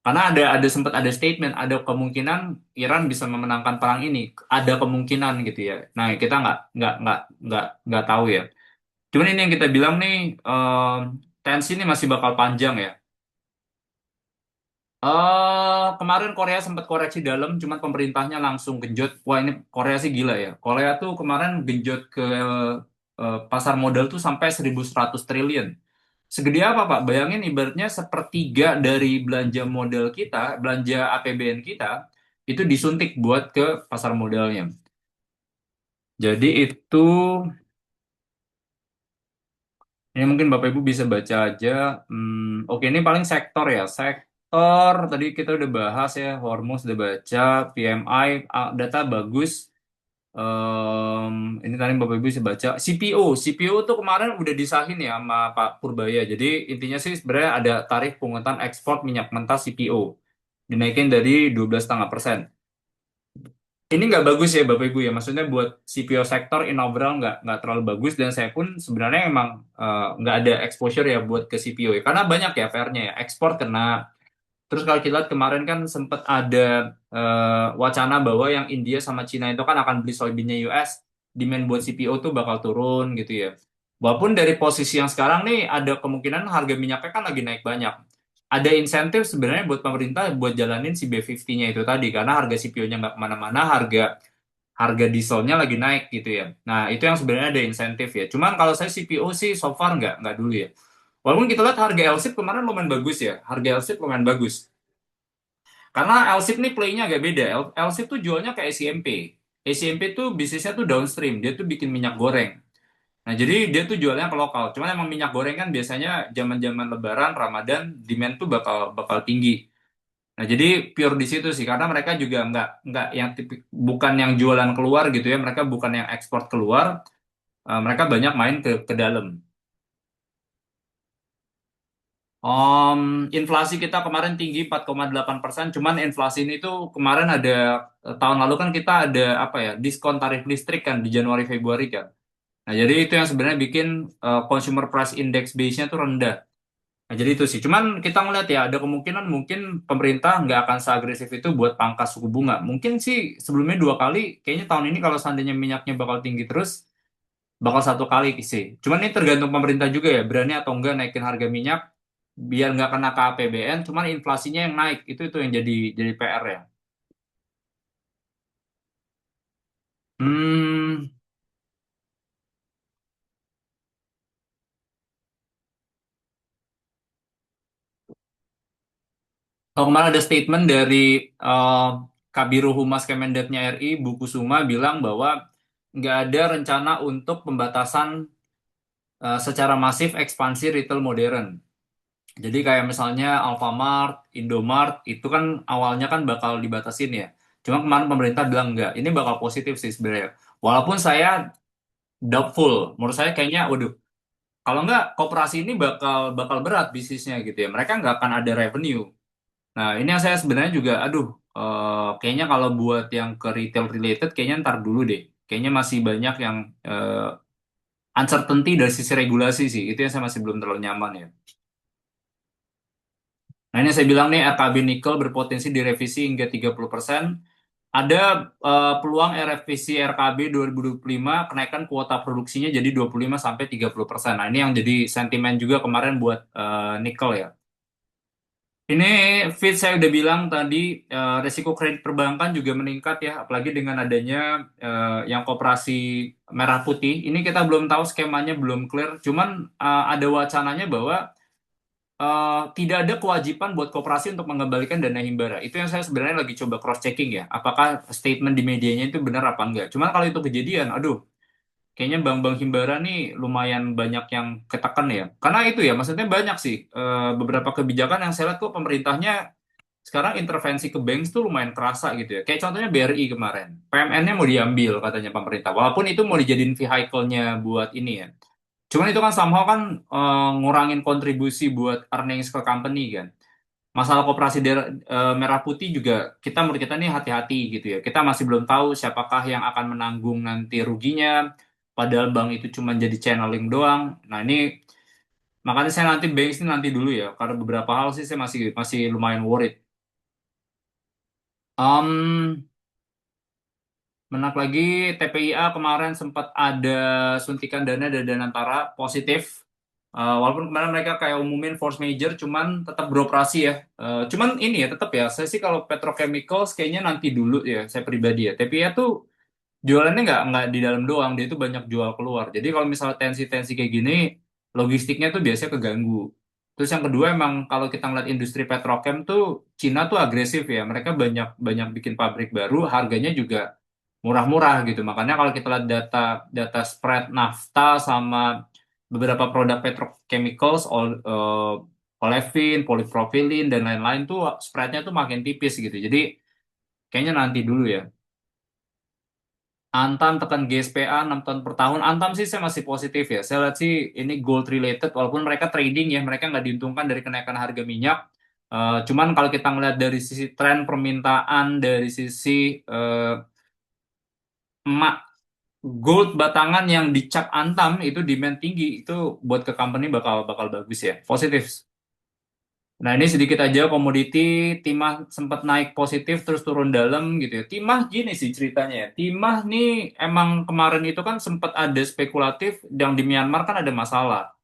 Karena ada sempat ada statement, ada kemungkinan Iran bisa memenangkan perang ini, ada kemungkinan gitu ya. Nah, kita nggak tahu ya. Cuman ini yang kita bilang nih, tensi ini masih bakal panjang ya. Kemarin Korea sempat koreksi dalam, cuman pemerintahnya langsung genjot. Wah ini Korea sih gila ya. Korea tuh kemarin genjot ke pasar modal tuh sampai 1.100 triliun. Segede apa Pak? Bayangin ibaratnya sepertiga dari belanja modal kita, belanja APBN kita, itu disuntik buat ke pasar modalnya. Jadi itu, ini mungkin Bapak Ibu bisa baca aja. Oke ini paling sektor ya. Sektor, tadi kita udah bahas ya, Hormuz udah baca, PMI, data bagus. Ini tadi Bapak Ibu bisa baca. CPO tuh kemarin udah disahin ya sama Pak Purbaya. Jadi intinya sih sebenarnya ada tarif pungutan ekspor minyak mentah CPO. Dinaikin dari 12,5%. Ini nggak bagus ya Bapak Ibu ya. Maksudnya buat CPO sektor in overall nggak terlalu bagus. Dan saya pun sebenarnya emang nggak ada exposure ya buat ke CPO ya. Karena banyak ya PR-nya ya. Ekspor kena. Terus kalau kita lihat kemarin kan sempat ada wacana bahwa yang India sama Cina itu kan akan beli soybeannya US, demand buat CPO tuh bakal turun gitu ya. Walaupun dari posisi yang sekarang nih ada kemungkinan harga minyaknya kan lagi naik banyak. Ada insentif sebenarnya buat pemerintah buat jalanin si B50-nya itu tadi karena harga CPO-nya nggak kemana-mana, harga harga dieselnya lagi naik gitu ya. Nah itu yang sebenarnya ada insentif ya. Cuman kalau saya CPO sih so far nggak dulu ya. Walaupun kita lihat harga LSIP kemarin lumayan bagus ya, harga LSIP lumayan bagus. Karena LSIP nih play-nya agak beda. LSIP tuh jualnya ke ACMP. ACMP tuh bisnisnya tuh downstream, dia tuh bikin minyak goreng. Nah, jadi dia tuh jualnya ke lokal. Cuman emang minyak goreng kan biasanya zaman-zaman Lebaran, Ramadan, demand tuh bakal bakal tinggi. Nah, jadi pure di situ sih, karena mereka juga nggak yang bukan yang jualan keluar gitu ya, mereka bukan yang ekspor keluar, mereka banyak main ke dalam. Inflasi kita kemarin tinggi 4,8%, cuman inflasi ini tuh kemarin ada tahun lalu kan kita ada apa ya diskon tarif listrik kan di Januari Februari kan. Nah jadi itu yang sebenarnya bikin consumer price index base-nya tuh rendah. Nah jadi itu sih. Cuman kita ngeliat ya ada kemungkinan mungkin pemerintah nggak akan seagresif itu buat pangkas suku bunga. Mungkin sih sebelumnya 2 kali. Kayaknya tahun ini kalau seandainya minyaknya bakal tinggi terus bakal 1 kali sih. Cuman ini tergantung pemerintah juga ya, berani atau enggak naikin harga minyak biar nggak kena ke APBN, cuman inflasinya yang naik. Itu yang jadi PR ya. Hmm, kemarin ada statement dari eh, Kabiro Humas Kemendagnya RI, Bu Kusuma bilang bahwa nggak ada rencana untuk pembatasan secara masif ekspansi retail modern. Jadi kayak misalnya Alfamart, Indomart itu kan awalnya kan bakal dibatasin ya. Cuma kemarin pemerintah bilang enggak. Ini bakal positif sih sebenarnya. Walaupun saya doubtful. Menurut saya kayaknya, waduh, kalau enggak koperasi ini bakal bakal berat bisnisnya gitu ya. Mereka nggak akan ada revenue. Nah ini yang saya sebenarnya juga, aduh, kayaknya kalau buat yang ke retail related, kayaknya ntar dulu deh. Kayaknya masih banyak yang uncertainty dari sisi regulasi sih. Itu yang saya masih belum terlalu nyaman ya. Nah, ini saya bilang nih RKB nikel berpotensi direvisi hingga 30%. Ada peluang revisi RKB 2025 kenaikan kuota produksinya jadi 25 sampai 30%. Nah, ini yang jadi sentimen juga kemarin buat nikel ya. Ini Fit saya udah bilang tadi resiko kredit perbankan juga meningkat ya, apalagi dengan adanya yang koperasi merah putih. Ini kita belum tahu skemanya belum clear, cuman ada wacananya bahwa tidak ada kewajiban buat koperasi untuk mengembalikan dana himbara. Itu yang saya sebenarnya lagi coba cross checking ya. Apakah statement di medianya itu benar apa enggak? Cuman kalau itu kejadian, aduh, kayaknya bank-bank himbara nih lumayan banyak yang ketekan ya. Karena itu ya, maksudnya banyak sih beberapa kebijakan yang saya lihat kok pemerintahnya sekarang intervensi ke bank tuh lumayan kerasa gitu ya. Kayak contohnya BRI kemarin. PMN-nya mau diambil katanya pemerintah. Walaupun itu mau dijadiin vehicle-nya buat ini ya. Cuman itu kan somehow kan ngurangin kontribusi buat earnings ke company kan. Masalah koperasi merah putih juga kita menurut kita nih hati-hati gitu ya. Kita masih belum tahu siapakah yang akan menanggung nanti ruginya. Padahal bank itu cuma jadi channeling doang. Nah ini makanya saya nanti bank ini nanti dulu ya. Karena beberapa hal sih saya masih masih lumayan worried. Um, Menak lagi TPIA kemarin sempat ada suntikan dana dari Danantara positif. Walaupun kemarin mereka kayak umumin force major, cuman tetap beroperasi ya. Cuman ini ya tetap ya. Saya sih kalau petrochemicals kayaknya nanti dulu ya. Saya pribadi ya. TPIA tuh jualannya nggak di dalam doang. Dia tuh banyak jual keluar. Jadi kalau misalnya tensi-tensi kayak gini, logistiknya tuh biasanya keganggu. Terus yang kedua emang kalau kita ngeliat industri petrochem tuh Cina tuh agresif ya. Mereka banyak banyak bikin pabrik baru, harganya juga murah-murah gitu. Makanya kalau kita lihat data data spread nafta sama beberapa produk petrochemicals, olefin, polipropilin dan lain-lain tuh spreadnya tuh makin tipis gitu. Jadi kayaknya nanti dulu ya. Antam tekan GSPA 6 tahun per tahun. Antam sih saya masih positif ya. Saya lihat sih ini gold related walaupun mereka trading ya, mereka nggak diuntungkan dari kenaikan harga minyak. Cuman kalau kita ngeliat dari sisi tren permintaan, dari sisi eh, emak gold batangan yang dicap Antam itu demand tinggi, itu buat ke company bakal bakal bagus ya. Positif. Nah, ini sedikit aja komoditi. Timah sempat naik positif terus turun dalam gitu ya. Timah gini sih ceritanya ya. Timah nih emang kemarin itu kan sempat ada spekulatif yang di Myanmar kan ada masalah.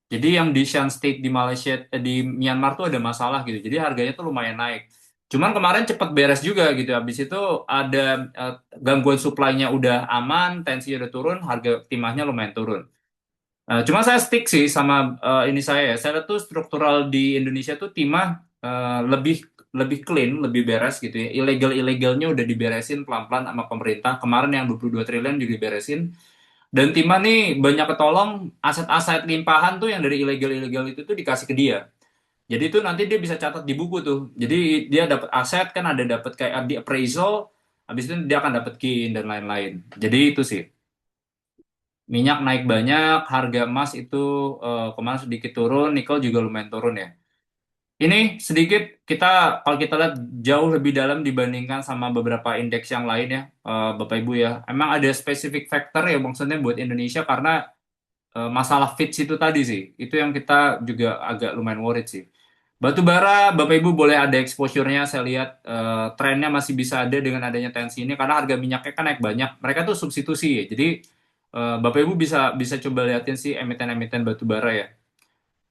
Jadi yang di Shan State di Malaysia di Myanmar tuh ada masalah gitu. Jadi harganya tuh lumayan naik. Cuman kemarin cepat beres juga gitu. Habis itu ada gangguan supply-nya udah aman, tensinya udah turun, harga timahnya lumayan turun. Cuma saya stick sih sama ini saya ya. Saya lihat tuh struktural di Indonesia tuh timah lebih lebih clean, lebih beres gitu ya. Ilegal-ilegalnya udah diberesin pelan-pelan sama pemerintah. Kemarin yang 22 triliun juga diberesin. Dan timah nih banyak ketolong aset-aset limpahan tuh yang dari ilegal-ilegal itu tuh dikasih ke dia. Jadi tuh nanti dia bisa catat di buku tuh. Jadi dia dapat aset kan ada dapat kayak di appraisal, habis itu dia akan dapat gain dan lain-lain. Jadi itu sih. Minyak naik banyak, harga emas itu kemarin sedikit turun, nikel juga lumayan turun ya. Ini sedikit kita kalau kita lihat jauh lebih dalam dibandingkan sama beberapa indeks yang lain ya, Bapak Ibu ya. Emang ada spesifik factor ya maksudnya buat Indonesia karena masalah fits itu tadi sih. Itu yang kita juga agak lumayan worried sih. Batu bara, Bapak Ibu boleh ada exposure-nya. Saya lihat trennya masih bisa ada dengan adanya tensi ini karena harga minyaknya kan naik banyak. Mereka tuh substitusi ya. Jadi Bapak Ibu bisa bisa coba liatin sih emiten-emiten batu bara ya.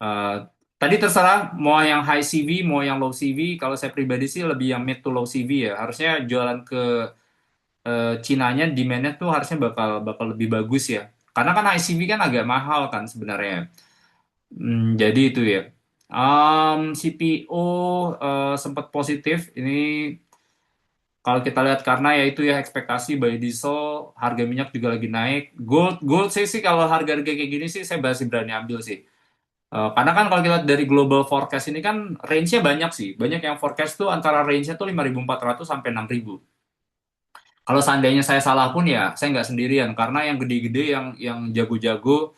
Eh, Tadi terserah mau yang high CV, mau yang low CV. Kalau saya pribadi sih lebih yang mid to low CV ya. Harusnya jualan ke Cinanya demand-nya tuh harusnya bakal bakal lebih bagus ya. Karena kan high CV kan agak mahal kan sebenarnya. Jadi itu ya. CPO sempat positif. Ini Kalau kita lihat karena ya itu ya ekspektasi biodiesel, harga minyak juga lagi naik. Gold, gold sih kalau harga-harga kayak gini sih saya masih berani ambil sih. Karena kan kalau kita lihat dari global forecast ini kan range-nya banyak sih. Banyak yang forecast tuh antara range-nya tuh 5.400 sampai 6.000. Kalau seandainya saya salah pun ya saya nggak sendirian karena yang gede-gede yang jago-jago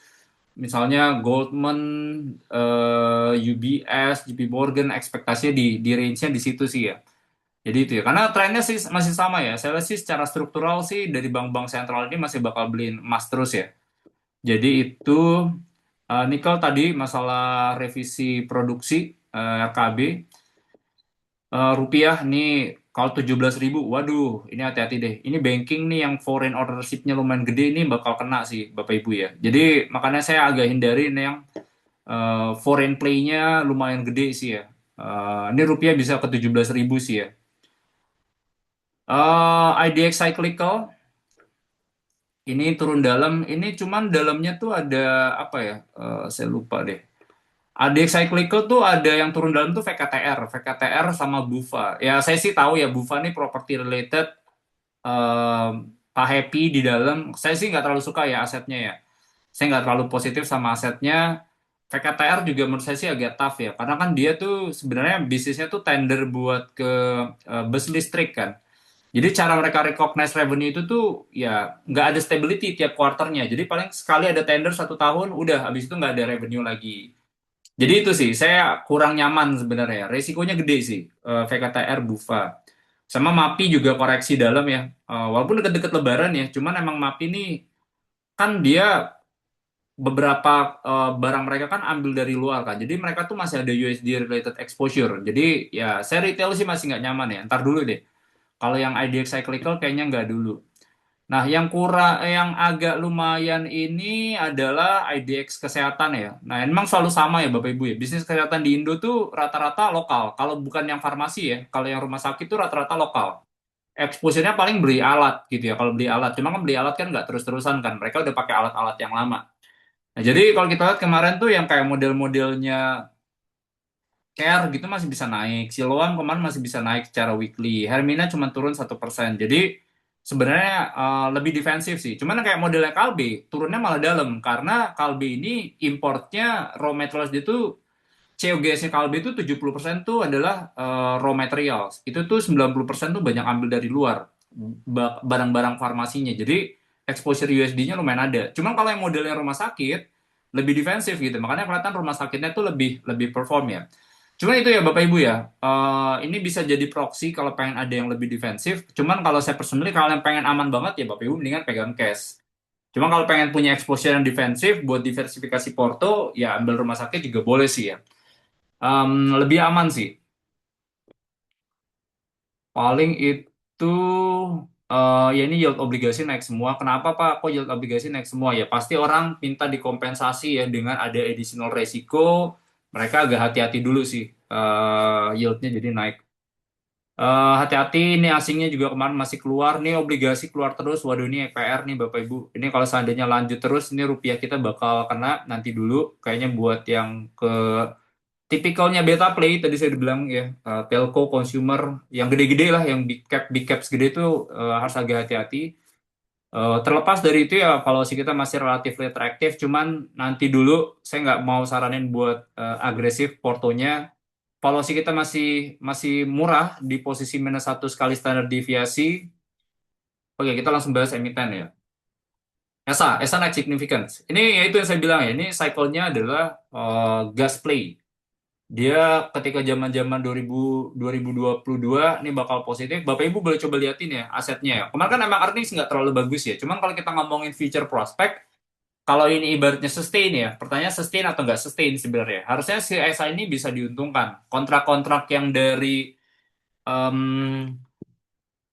misalnya Goldman, UBS, JP Morgan ekspektasinya di range-nya di situ sih ya. Jadi itu ya, karena trennya sih masih sama ya. Saya lihat sih secara struktural sih dari bank-bank sentral ini masih bakal beliin emas terus ya. Jadi itu nikel tadi masalah revisi produksi RKB. Rupiah nih kalau 17.000, waduh ini hati-hati deh. Ini banking nih yang foreign ownership-nya lumayan gede ini bakal kena sih Bapak Ibu ya. Jadi makanya saya agak hindari ini yang foreign play-nya lumayan gede sih ya. Ini rupiah bisa ke 17.000 sih ya. IDX Cyclical ini turun dalam, ini cuman dalamnya tuh ada apa ya? Saya lupa deh. IDX Cyclical tuh ada yang turun dalam tuh VKTR sama BUFA. Ya saya sih tahu ya BUFA ini property related. eh, Pak Happy di dalam, saya sih nggak terlalu suka ya asetnya ya. Saya nggak terlalu positif sama asetnya. VKTR juga menurut saya sih agak tough ya, karena kan dia tuh sebenarnya bisnisnya tuh tender buat ke bus listrik kan. Jadi cara mereka recognize revenue itu tuh ya nggak ada stability tiap kuarternya. Jadi paling sekali ada tender 1 tahun, udah habis itu nggak ada revenue lagi. Jadi itu sih saya kurang nyaman sebenarnya. Resikonya gede sih VKTR Bufa. Sama MAPI juga koreksi dalam ya. Walaupun deket-deket Lebaran ya, cuman emang MAPI ini kan dia beberapa barang mereka kan ambil dari luar kan. Jadi mereka tuh masih ada USD related exposure. Jadi ya saya retail sih masih nggak nyaman ya. Ntar dulu deh. Kalau yang IDX Cyclical kayaknya nggak dulu. Nah, yang kurang, yang agak lumayan ini adalah IDX Kesehatan ya. Nah, emang selalu sama ya Bapak Ibu ya. Bisnis kesehatan di Indo tuh rata-rata lokal. Kalau bukan yang farmasi ya, kalau yang rumah sakit tuh rata-rata lokal. Exposure-nya paling beli alat gitu ya. Kalau beli alat, cuma kan beli alat kan nggak terus-terusan kan. Mereka udah pakai alat-alat yang lama. Nah, jadi kalau kita lihat kemarin tuh yang kayak model-modelnya Care gitu masih bisa naik. Siloam kemarin masih bisa naik secara weekly. Hermina cuma turun 1%. Jadi sebenarnya lebih defensif sih. Cuman kayak modelnya Kalbe, turunnya malah dalam. Karena Kalbe ini importnya raw materials itu, COGS-nya Kalbe itu 70% tuh adalah raw materials. Itu tuh 90% tuh banyak ambil dari luar. Barang-barang farmasinya. Jadi exposure USD-nya lumayan ada. Cuman kalau yang modelnya rumah sakit, lebih defensif gitu. Makanya kelihatan rumah sakitnya tuh lebih lebih perform ya. Cuman itu ya Bapak Ibu ya, ini bisa jadi proxy kalau pengen ada yang lebih defensif. Cuman kalau saya personally kalau yang pengen aman banget ya Bapak Ibu mendingan pegang cash. Cuma kalau pengen punya exposure yang defensif buat diversifikasi porto, ya ambil rumah sakit juga boleh sih ya. Lebih aman sih. Paling itu ya ini yield obligasi naik semua. Kenapa Pak? Kok yield obligasi naik semua? Ya pasti orang minta dikompensasi ya dengan ada additional resiko. Mereka agak hati-hati dulu sih yieldnya jadi naik. Hati-hati nih asingnya juga kemarin masih keluar nih obligasi keluar terus. Waduh ini EPR nih Bapak Ibu. Ini kalau seandainya lanjut terus ini rupiah kita bakal kena nanti dulu. Kayaknya buat yang ke tipikalnya beta play tadi saya bilang ya telco consumer yang gede-gede lah yang big caps gede itu harus agak hati-hati. Terlepas dari itu ya valuasi kita masih relatif atraktif, cuman nanti dulu saya nggak mau saranin buat agresif portonya. Valuasi kita masih masih murah di posisi -1 sekali standar deviasi. Oke, kita langsung bahas emiten ya. ESA naik significant. Ini ya itu yang saya bilang ya, ini cycle-nya adalah gas play. Dia ketika zaman-zaman 2022 ini bakal positif. Bapak Ibu boleh coba liatin ya asetnya ya. Kemarin kan emang earnings nggak terlalu bagus ya. Cuman kalau kita ngomongin future prospect, kalau ini ibaratnya sustain ya, pertanyaan sustain atau nggak sustain sebenarnya. Harusnya si ESA ini bisa diuntungkan. Kontrak-kontrak yang dari em,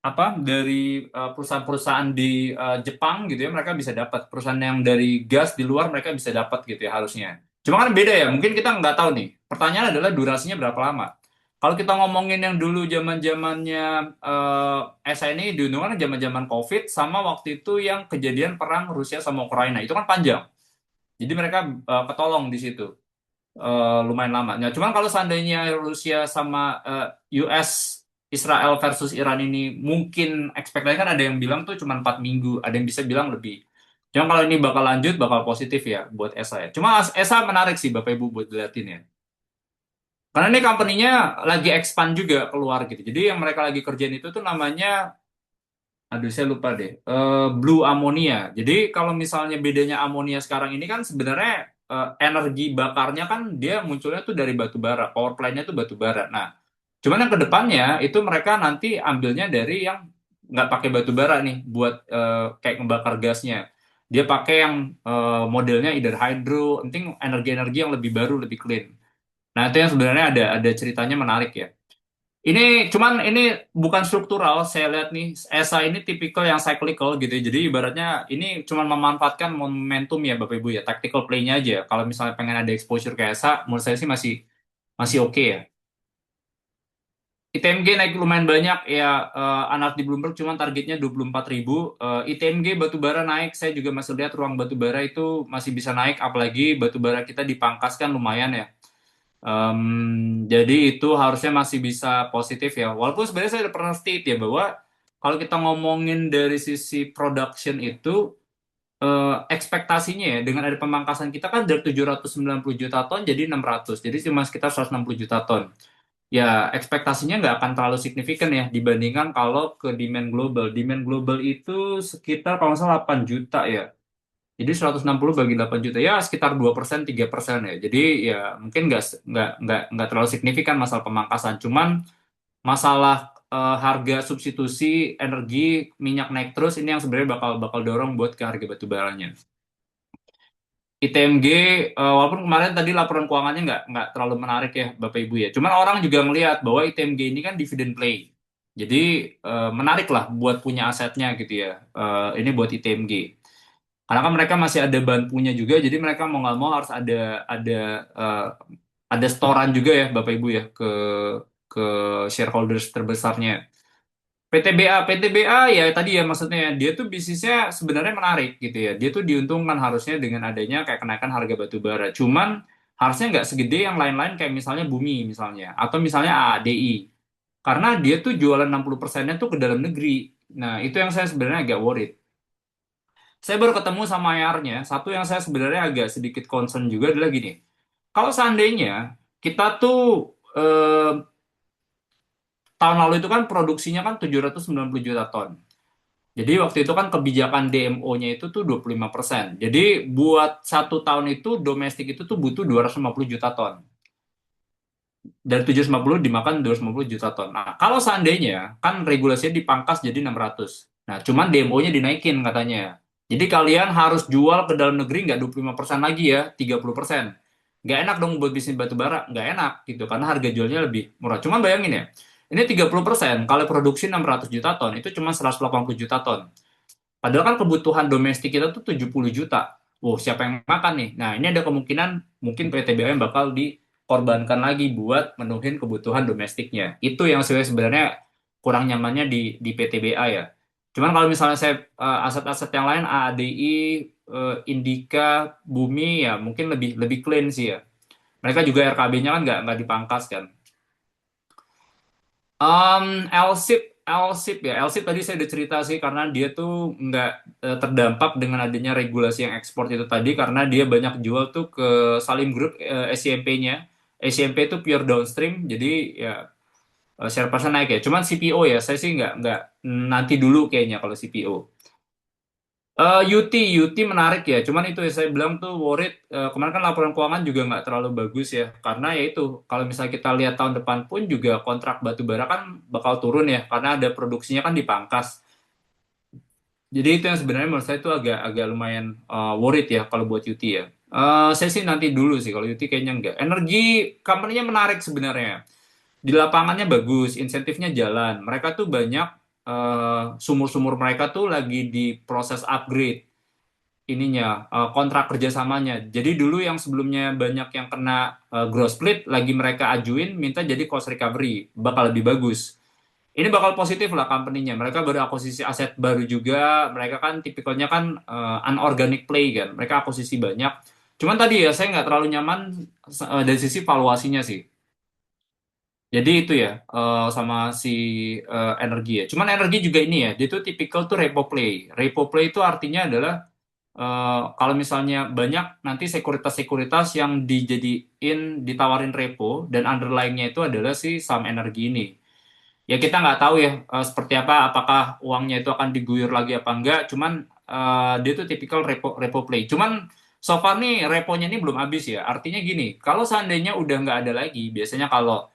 apa dari perusahaan-perusahaan di Jepang gitu ya mereka bisa dapat perusahaan yang dari gas di luar mereka bisa dapat gitu ya harusnya. Cuma kan beda ya, mungkin kita nggak tahu nih. Pertanyaan adalah durasinya berapa lama. Kalau kita ngomongin yang dulu zaman-zamannya SA ini diuntungkan zaman-zaman COVID sama waktu itu yang kejadian perang Rusia sama Ukraina itu kan panjang. Jadi mereka ketolong di situ lumayan lama. Nah, cuman kalau seandainya Rusia sama US Israel versus Iran ini mungkin ekspektasi kan ada yang bilang tuh cuma 4 minggu, ada yang bisa bilang lebih. Cuma kalau ini bakal lanjut, bakal positif ya buat ESA ya. Cuma ESA menarik sih Bapak Ibu buat dilihatin ya. Karena ini company-nya lagi expand juga keluar gitu. Jadi yang mereka lagi kerjain itu tuh namanya, aduh saya lupa deh, blue ammonia. Jadi kalau misalnya bedanya amonia sekarang ini kan sebenarnya energi bakarnya kan dia munculnya tuh dari batu bara, power plant-nya tuh batu bara. Nah, cuman yang kedepannya itu mereka nanti ambilnya dari yang nggak pakai batu bara nih buat kayak ngebakar gasnya. Dia pakai yang modelnya either hydro, penting energi-energi yang lebih baru, lebih clean. Nah, itu yang sebenarnya ada ceritanya menarik ya. Ini cuman ini bukan struktural, saya lihat nih ESA ini tipikal yang cyclical gitu ya. Jadi ibaratnya ini cuman memanfaatkan momentum ya Bapak Ibu ya, tactical play-nya aja. Kalau misalnya pengen ada exposure ke ESA, menurut saya sih masih masih oke ya. ITMG naik lumayan banyak ya, anak di Bloomberg cuman targetnya 24.000. ITMG batubara naik, saya juga masih lihat ruang batubara itu masih bisa naik, apalagi batubara kita dipangkaskan lumayan ya. Jadi itu harusnya masih bisa positif ya. Walaupun sebenarnya saya udah pernah state ya bahwa kalau kita ngomongin dari sisi production itu ekspektasinya ya dengan ada pemangkasan kita kan dari 790 juta ton jadi 600. Jadi cuma sekitar 160 juta ton. Ya ekspektasinya nggak akan terlalu signifikan ya dibandingkan kalau ke demand global. Demand global itu sekitar kalau nggak salah 8 juta ya. Jadi 160 bagi 8 juta ya sekitar 2% 3% ya. Jadi ya mungkin nggak terlalu signifikan masalah pemangkasan. Cuman masalah harga substitusi energi minyak naik terus ini yang sebenarnya bakal bakal dorong buat ke harga batu baranya. ITMG walaupun kemarin tadi laporan keuangannya nggak terlalu menarik ya Bapak Ibu ya. Cuman orang juga ngelihat bahwa ITMG ini kan dividend play. Jadi menarik lah buat punya asetnya gitu ya. Ini buat ITMG. Karena kan mereka masih ada bantunya juga, jadi mereka mau nggak mau harus ada eh, ada setoran juga ya Bapak Ibu ya ke shareholders terbesarnya. PTBA ya tadi ya maksudnya dia tuh bisnisnya sebenarnya menarik gitu ya. Dia tuh diuntungkan harusnya dengan adanya kayak kenaikan harga batu bara. Cuman harusnya nggak segede yang lain-lain kayak misalnya Bumi misalnya atau misalnya AADI. Karena dia tuh jualan 60%-nya tuh ke dalam negeri. Nah, itu yang saya sebenarnya agak worried. Saya baru ketemu sama IR-nya. Satu yang saya sebenarnya agak sedikit concern juga adalah gini. Kalau seandainya kita tuh eh, tahun lalu itu kan produksinya kan 790 juta ton. Jadi waktu itu kan kebijakan DMO-nya itu tuh 25%. Jadi buat 1 tahun itu domestik itu tuh butuh 250 juta ton. Dari 750 dimakan 250 juta ton. Nah, kalau seandainya kan regulasinya dipangkas jadi 600. Nah, cuman DMO-nya dinaikin katanya. Jadi kalian harus jual ke dalam negeri nggak 25% lagi ya, 30%. Nggak enak dong buat bisnis batu bara, nggak enak gitu karena harga jualnya lebih murah. Cuman bayangin ya, ini 30% kalau produksi 600 juta ton itu cuma 180 juta ton. Padahal kan kebutuhan domestik kita tuh 70 juta. Wow, siapa yang makan nih? Nah, ini ada kemungkinan mungkin PTBM bakal dikorbankan lagi buat menuhin kebutuhan domestiknya. Itu yang saya sebenarnya kurang nyamannya di PTBA ya. Cuman kalau misalnya saya aset-aset yang lain AADI, Indika, Bumi ya mungkin lebih lebih clean sih ya. Mereka juga RKB-nya kan nggak dipangkas kan. LSIP, LSIP ya, LSIP tadi saya udah cerita sih karena dia tuh nggak terdampak dengan adanya regulasi yang ekspor itu tadi karena dia banyak jual tuh ke Salim Group SCMP-nya. SCMP itu pure downstream, jadi ya share price naik ya. Cuman CPO ya, saya sih nggak nanti dulu kayaknya kalau CPO. UT menarik ya, cuman itu ya saya bilang tuh worried. Kemarin kan laporan keuangan juga nggak terlalu bagus ya, karena ya itu kalau misalnya kita lihat tahun depan pun juga kontrak batu bara kan bakal turun ya, karena ada produksinya kan dipangkas. Jadi itu yang sebenarnya menurut saya itu agak agak lumayan worried ya kalau buat UT ya. Saya sih nanti dulu sih kalau UT kayaknya enggak. Energi company-nya menarik sebenarnya. Di lapangannya bagus, insentifnya jalan. Mereka tuh banyak sumur-sumur mereka tuh lagi di proses upgrade ininya kontrak kerjasamanya. Jadi dulu yang sebelumnya banyak yang kena growth split, lagi mereka ajuin minta jadi cost recovery, bakal lebih bagus. Ini bakal positif lah company-nya. Mereka baru akuisisi aset baru juga. Mereka kan tipikalnya kan unorganic play kan. Mereka akuisisi banyak. Cuman tadi ya saya nggak terlalu nyaman dari sisi valuasinya sih. Jadi itu ya, sama si energi ya. Cuman energi juga ini ya, dia tuh tipikal tuh repo play. Repo play itu artinya adalah kalau misalnya banyak nanti sekuritas-sekuritas yang ditawarin repo dan underlying-nya itu adalah si saham energi ini. Ya kita nggak tahu ya seperti apa, apakah uangnya itu akan diguyur lagi apa enggak. Cuman dia tuh tipikal repo repo play. Cuman so far nih reponya ini belum habis ya. Artinya gini, kalau seandainya udah nggak ada lagi, biasanya kalau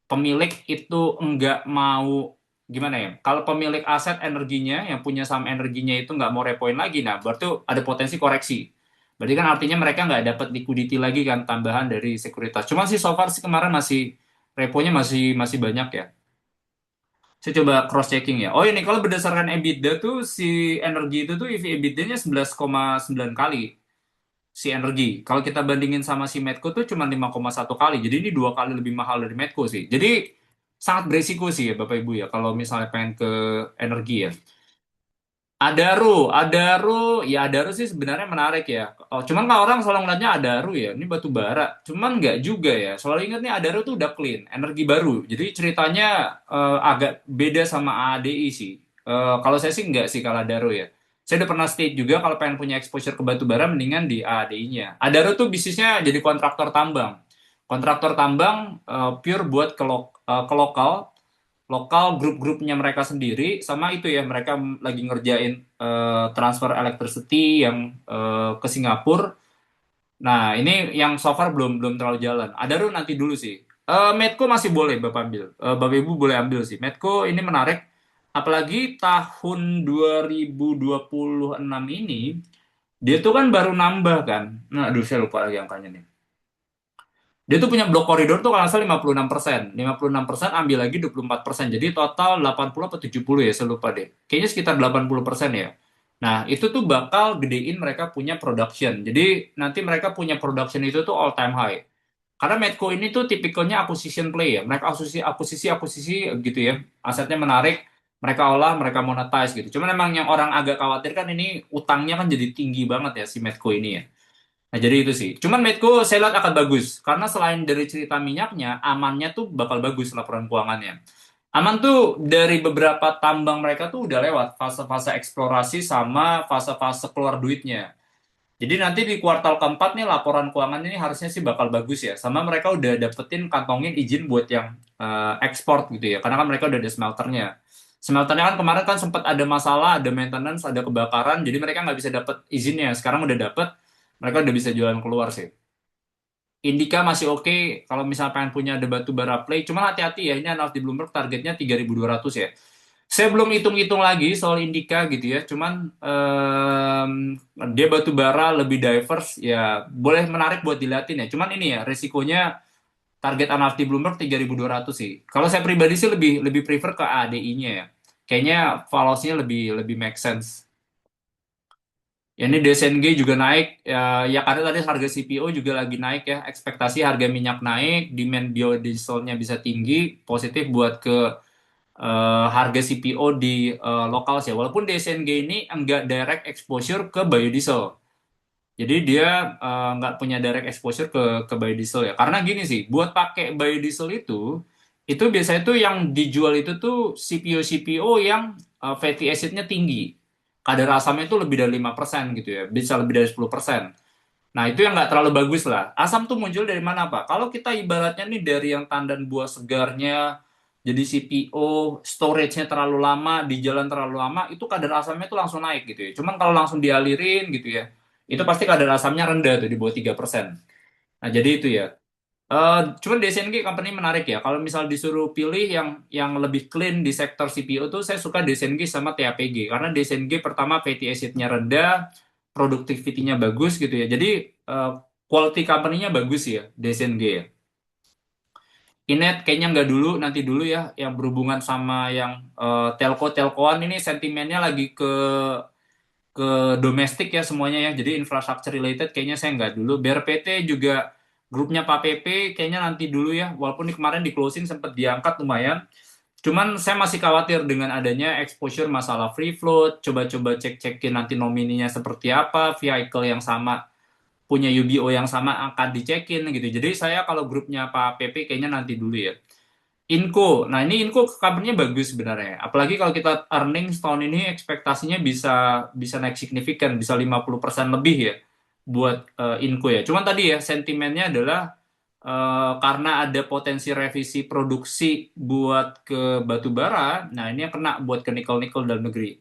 pemilik itu nggak mau gimana ya? Kalau pemilik aset energinya yang punya saham energinya itu nggak mau repoin lagi, nah berarti ada potensi koreksi. Berarti kan artinya mereka nggak dapat liquidity lagi kan tambahan dari sekuritas. Cuman sih so far sih kemarin masih reponya masih masih banyak ya. Saya coba cross checking ya. Oh ini kalau berdasarkan EBITDA tuh si energi itu tuh EV EBITDA-nya 11,9 kali si energi. Kalau kita bandingin sama si Medco tuh cuma 5,1 kali. Jadi ini 2 kali lebih mahal dari Medco sih. Jadi sangat beresiko sih ya Bapak Ibu ya kalau misalnya pengen ke energi ya. Adaru sih sebenarnya menarik ya. Oh, cuman kan orang selalu ngeliatnya Adaru ya, ini batu bara. Cuman nggak juga ya. Selalu ingat nih Adaru tuh udah clean, energi baru. Jadi ceritanya agak beda sama ADI sih. Kalau saya sih nggak sih kalau Adaru ya. Saya udah pernah state juga kalau pengen punya exposure ke batu bara mendingan di ADI-nya. Adaru tuh bisnisnya jadi kontraktor tambang. Kontraktor tambang pure buat ke lokal lokal grup-grupnya mereka sendiri sama itu ya mereka lagi ngerjain transfer electricity yang ke Singapura. Nah, ini yang so far belum belum terlalu jalan. Adaro nanti dulu sih. Medco masih boleh Bapak ambil. Bapak Ibu boleh ambil sih. Medco ini menarik apalagi tahun 2026 ini dia tuh kan baru nambah kan. Nah, aduh saya lupa lagi angkanya nih. Dia tuh punya blok koridor tuh kalau nggak salah 56%. 56% ambil lagi 24%. Jadi total 80 atau 70 ya, saya lupa deh. Kayaknya sekitar 80% ya. Nah, itu tuh bakal gedein mereka punya production. Jadi nanti mereka punya production itu tuh all time high. Karena Medco ini tuh tipikalnya acquisition play ya. Mereka akuisisi gitu ya. Asetnya menarik, mereka olah, mereka monetize gitu. Cuman emang yang orang agak khawatir kan ini utangnya kan jadi tinggi banget ya si Medco ini ya. Nah, jadi itu sih. Cuman Medco saya lihat akan bagus. Karena selain dari cerita minyaknya, amannya tuh bakal bagus laporan keuangannya. Aman tuh dari beberapa tambang mereka tuh udah lewat fase-fase eksplorasi sama fase-fase keluar duitnya. Jadi nanti di kuartal keempat nih laporan keuangan ini harusnya sih bakal bagus ya. Sama mereka udah dapetin kantongin izin buat yang ekspor gitu ya. Karena kan mereka udah ada smelternya. Smelternya kan kemarin kan sempat ada masalah, ada maintenance, ada kebakaran. Jadi mereka nggak bisa dapet izinnya. Sekarang udah dapet, mereka udah bisa jualan keluar sih. Indika masih oke kalau misalnya pengen punya ada batu bara play. Cuman hati-hati ya, ini analis di Bloomberg targetnya 3.200 ya. Saya belum hitung-hitung lagi soal Indika gitu ya. Cuman dia batu bara lebih diverse ya. Boleh menarik buat dilihatin ya. Cuman ini ya resikonya target analis di Bloomberg 3.200 sih. Kalau saya pribadi sih lebih lebih prefer ke ADI-nya ya. Kayaknya valuasinya lebih lebih make sense. Ya ini DSNG juga naik ya, ya karena tadi harga CPO juga lagi naik ya. Ekspektasi harga minyak naik, demand biodieselnya bisa tinggi, positif buat ke harga CPO di lokal sih. Walaupun DSNG ini enggak direct exposure ke biodiesel. Jadi dia nggak punya direct exposure ke biodiesel ya. Karena gini sih, buat pakai biodiesel itu biasanya tuh yang dijual itu tuh CPO-CPO yang fatty acidnya tinggi. Kadar asamnya itu lebih dari 5% gitu ya, bisa lebih dari 10%. Nah, itu yang nggak terlalu bagus lah. Asam tuh muncul dari mana, Pak? Kalau kita ibaratnya nih dari yang tandan buah segarnya, jadi CPO, storage-nya terlalu lama, di jalan terlalu lama, itu kadar asamnya tuh langsung naik gitu ya. Cuman kalau langsung dialirin gitu ya, itu pasti kadar asamnya rendah tuh, di bawah 3%. Nah, jadi itu ya. Cuman DSNG company menarik ya. Kalau misal disuruh pilih yang lebih clean di sektor CPO tuh saya suka DSNG sama TAPG karena DSNG pertama fatty acid-nya rendah, productivity-nya bagus gitu ya. Jadi eh, quality company-nya bagus ya DSNG ya. Inet kayaknya nggak dulu, nanti dulu ya yang berhubungan sama yang telco-telcoan ini sentimennya lagi ke domestik ya semuanya ya. Jadi infrastructure related kayaknya saya nggak dulu. BRPT juga grupnya Pak PP kayaknya nanti dulu ya. Walaupun ini kemarin di closing sempat diangkat lumayan. Cuman saya masih khawatir dengan adanya exposure masalah free float. Coba-coba cek-cekin nanti nomininya seperti apa, vehicle yang sama, punya UBO yang sama akan dicekin gitu. Jadi saya kalau grupnya Pak PP kayaknya nanti dulu ya. Inco. Nah, ini Inco kabarnya bagus sebenarnya. Apalagi kalau kita earnings tahun ini ekspektasinya bisa bisa naik signifikan, bisa 50% lebih ya buat Inco ya. Cuman tadi ya sentimennya adalah karena ada potensi revisi produksi buat ke batu bara. Nah, ini yang kena buat ke nikel-nikel dalam negeri.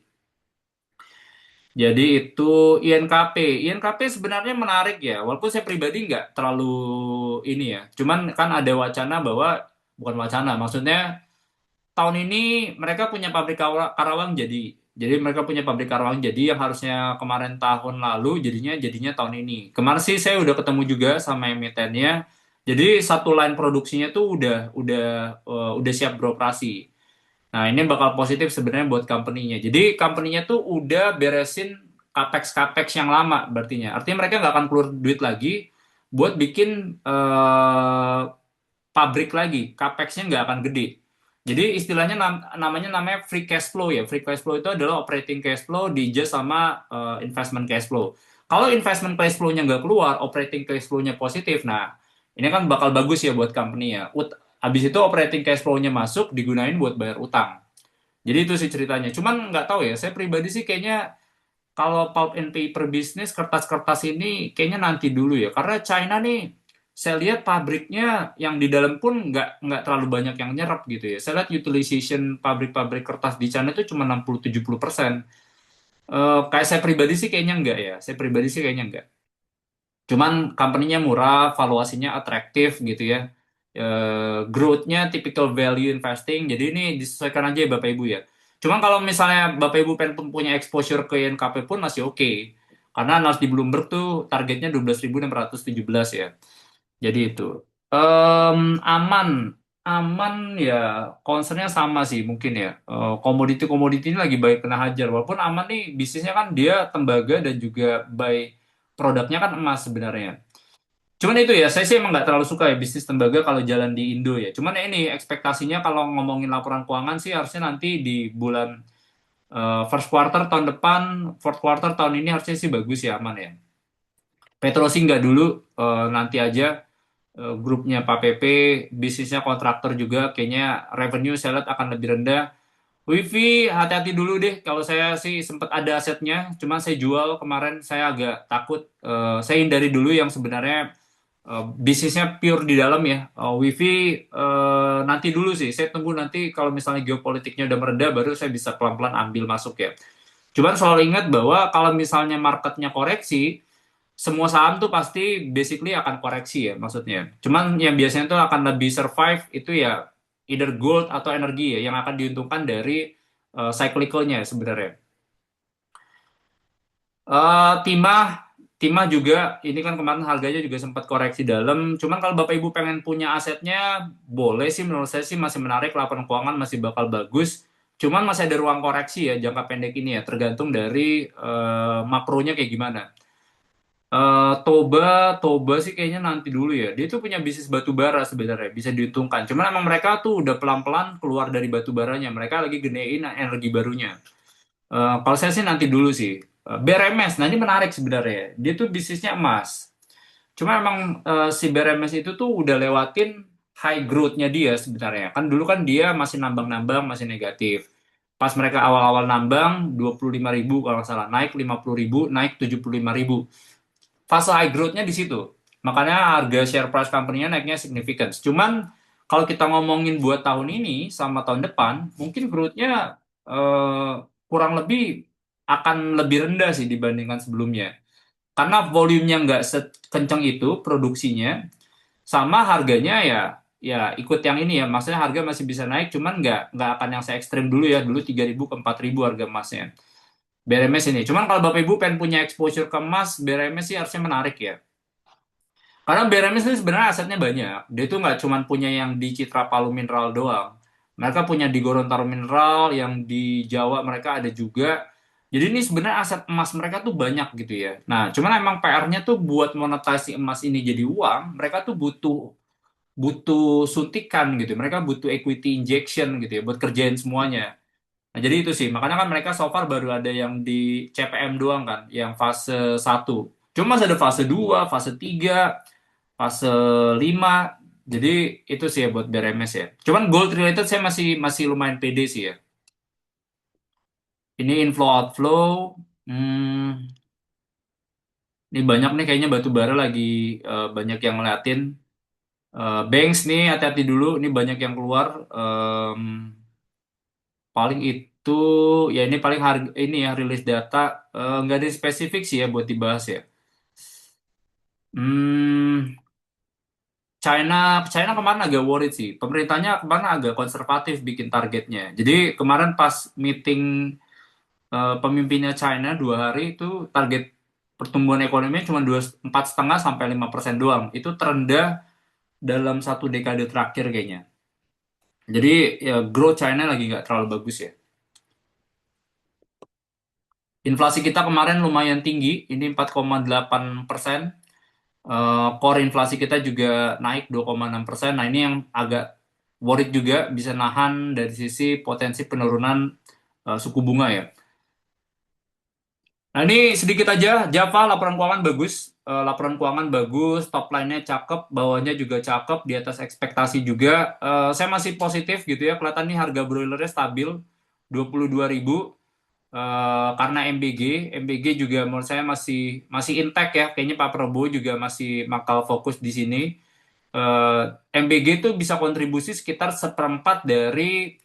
Jadi itu INKP. INKP sebenarnya menarik ya, walaupun saya pribadi nggak terlalu ini ya. Cuman kan ada wacana bahwa, bukan wacana, maksudnya tahun ini mereka punya pabrik Karawang jadi mereka punya pabrik Karawang jadi yang harusnya kemarin tahun lalu jadinya tahun ini. Kemarin sih saya udah ketemu juga sama emitennya. Jadi satu line produksinya tuh udah siap beroperasi. Nah, ini bakal positif sebenarnya buat company-nya. Jadi company-nya tuh udah beresin capex-capex yang lama berartinya. Artinya mereka nggak akan keluar duit lagi buat bikin pabrik lagi. Capex-nya nggak akan gede. Jadi istilahnya namanya free cash flow ya. Free cash flow itu adalah operating cash flow di adjust sama investment cash flow. Kalau investment cash flow-nya nggak keluar, operating cash flow-nya positif. Nah, ini kan bakal bagus ya buat company ya. Habis itu operating cash flow-nya masuk digunain buat bayar utang. Jadi itu sih ceritanya. Cuman nggak tahu ya, saya pribadi sih kayaknya kalau pulp and paper bisnis kertas-kertas ini kayaknya nanti dulu ya. Karena China nih, saya lihat pabriknya yang di dalam pun nggak terlalu banyak yang nyerap gitu ya. Saya lihat utilization pabrik-pabrik kertas di China itu cuma 60-70%. Kayak saya pribadi sih kayaknya enggak ya. Saya pribadi sih kayaknya enggak. Cuman company-nya murah, valuasinya atraktif gitu ya. Growth-nya typical value investing. Jadi ini disesuaikan aja ya Bapak Ibu ya. Cuman kalau misalnya Bapak Ibu pengen punya exposure ke INKP pun masih oke. Karena analis di Bloomberg tuh targetnya 12.617 ya. Jadi itu. Aman. Aman ya concernnya sama sih mungkin ya. Komoditi-komoditi ini lagi baik kena hajar. Walaupun aman nih bisnisnya kan dia tembaga dan juga by produknya kan emas sebenarnya. Cuman itu ya, saya sih emang nggak terlalu suka ya bisnis tembaga kalau jalan di Indo ya. Cuman ya ini ekspektasinya kalau ngomongin laporan keuangan sih harusnya nanti di bulan first quarter tahun depan, fourth quarter tahun ini harusnya sih bagus ya, aman ya. Petro sih nggak dulu, nanti aja grupnya Pak PP, bisnisnya kontraktor juga, kayaknya revenue saya lihat akan lebih rendah. Wifi hati-hati dulu deh. Kalau saya sih sempat ada asetnya, cuma saya jual kemarin. Saya agak takut. Saya hindari dulu yang sebenarnya bisnisnya pure di dalam ya. Wifi nanti dulu sih. Saya tunggu nanti kalau misalnya geopolitiknya udah mereda, baru saya bisa pelan-pelan ambil masuk ya. Cuman selalu ingat bahwa kalau misalnya marketnya koreksi, semua saham tuh pasti basically akan koreksi ya maksudnya. Cuman yang biasanya tuh akan lebih survive itu ya either gold atau energi ya yang akan diuntungkan dari cyclicalnya sebenarnya. Timah, Timah juga ini kan kemarin harganya juga sempat koreksi dalam. Cuman kalau Bapak Ibu pengen punya asetnya, boleh sih menurut saya sih masih menarik, laporan keuangan masih bakal bagus. Cuman masih ada ruang koreksi ya jangka pendek ini ya, tergantung dari makronya kayak gimana. Toba, Toba sih kayaknya nanti dulu ya. Dia tuh punya bisnis batu bara sebenarnya, bisa diuntungkan. Cuman emang mereka tuh udah pelan-pelan keluar dari batu baranya. Mereka lagi gedein energi barunya. Kalau saya sih nanti dulu sih. BRMS, nah ini menarik sebenarnya. Dia tuh bisnisnya emas. Cuma emang si BRMS itu tuh udah lewatin high growth-nya dia sebenarnya. Kan dulu kan dia masih nambang-nambang, masih negatif. Pas mereka awal-awal nambang, 25.000 kalau nggak salah. Naik 50.000, naik 75.000. Fase high growth-nya di situ. Makanya harga share price company-nya naiknya signifikan. Cuman kalau kita ngomongin buat tahun ini sama tahun depan, mungkin growth-nya kurang lebih akan lebih rendah sih dibandingkan sebelumnya. Karena volumenya nggak sekencang itu produksinya, sama harganya ya ya ikut yang ini ya. Maksudnya harga masih bisa naik, cuman nggak akan yang se ekstrim dulu ya. Dulu 3.000 ke 4.000 harga emasnya. BRMS ini. Cuman kalau Bapak Ibu pengen punya exposure ke emas, BRMS sih harusnya menarik ya. Karena BRMS ini sebenarnya asetnya banyak. Dia itu nggak cuma punya yang di Citra Palu Mineral doang. Mereka punya di Gorontalo Mineral, yang di Jawa mereka ada juga. Jadi ini sebenarnya aset emas mereka tuh banyak gitu ya. Nah, cuman emang PR-nya tuh buat monetasi emas ini jadi uang, mereka tuh butuh butuh suntikan gitu. Mereka butuh equity injection gitu ya buat kerjain semuanya. Nah, jadi itu sih. Makanya kan mereka so far baru ada yang di CPM doang kan, yang fase 1. Cuma masih ada fase 2, fase 3, fase 5. Jadi itu sih ya buat BRMS ya. Cuman gold related saya masih masih lumayan pede sih ya. Ini inflow outflow, hmm, ini banyak nih kayaknya batu bara lagi banyak yang ngeliatin. Banks nih hati-hati dulu, ini banyak yang keluar. Paling itu ya ini paling harga ini ya rilis data. Nggak ada spesifik sih ya buat dibahas ya. Hmm, China China kemarin agak worried sih. Pemerintahnya kemarin agak konservatif bikin targetnya. Jadi kemarin pas meeting pemimpinnya China 2 hari itu target pertumbuhan ekonominya cuma 4,5 sampai 5% doang. Itu terendah dalam 1 dekade terakhir kayaknya. Jadi ya growth China lagi nggak terlalu bagus ya. Inflasi kita kemarin lumayan tinggi, ini 4,8%. Core inflasi kita juga naik 2,6%. Nah ini yang agak worried juga bisa nahan dari sisi potensi penurunan suku bunga ya. Nah ini sedikit aja, Java laporan keuangan bagus. Laporan keuangan bagus, top line-nya cakep, bawahnya juga cakep, di atas ekspektasi juga. Saya masih positif gitu ya, kelihatan nih harga broilernya stabil, 22.000. Karena MBG juga menurut saya masih masih intact ya. Kayaknya Pak Prabowo juga masih bakal fokus di sini. eh, MBG itu bisa kontribusi sekitar seperempat dari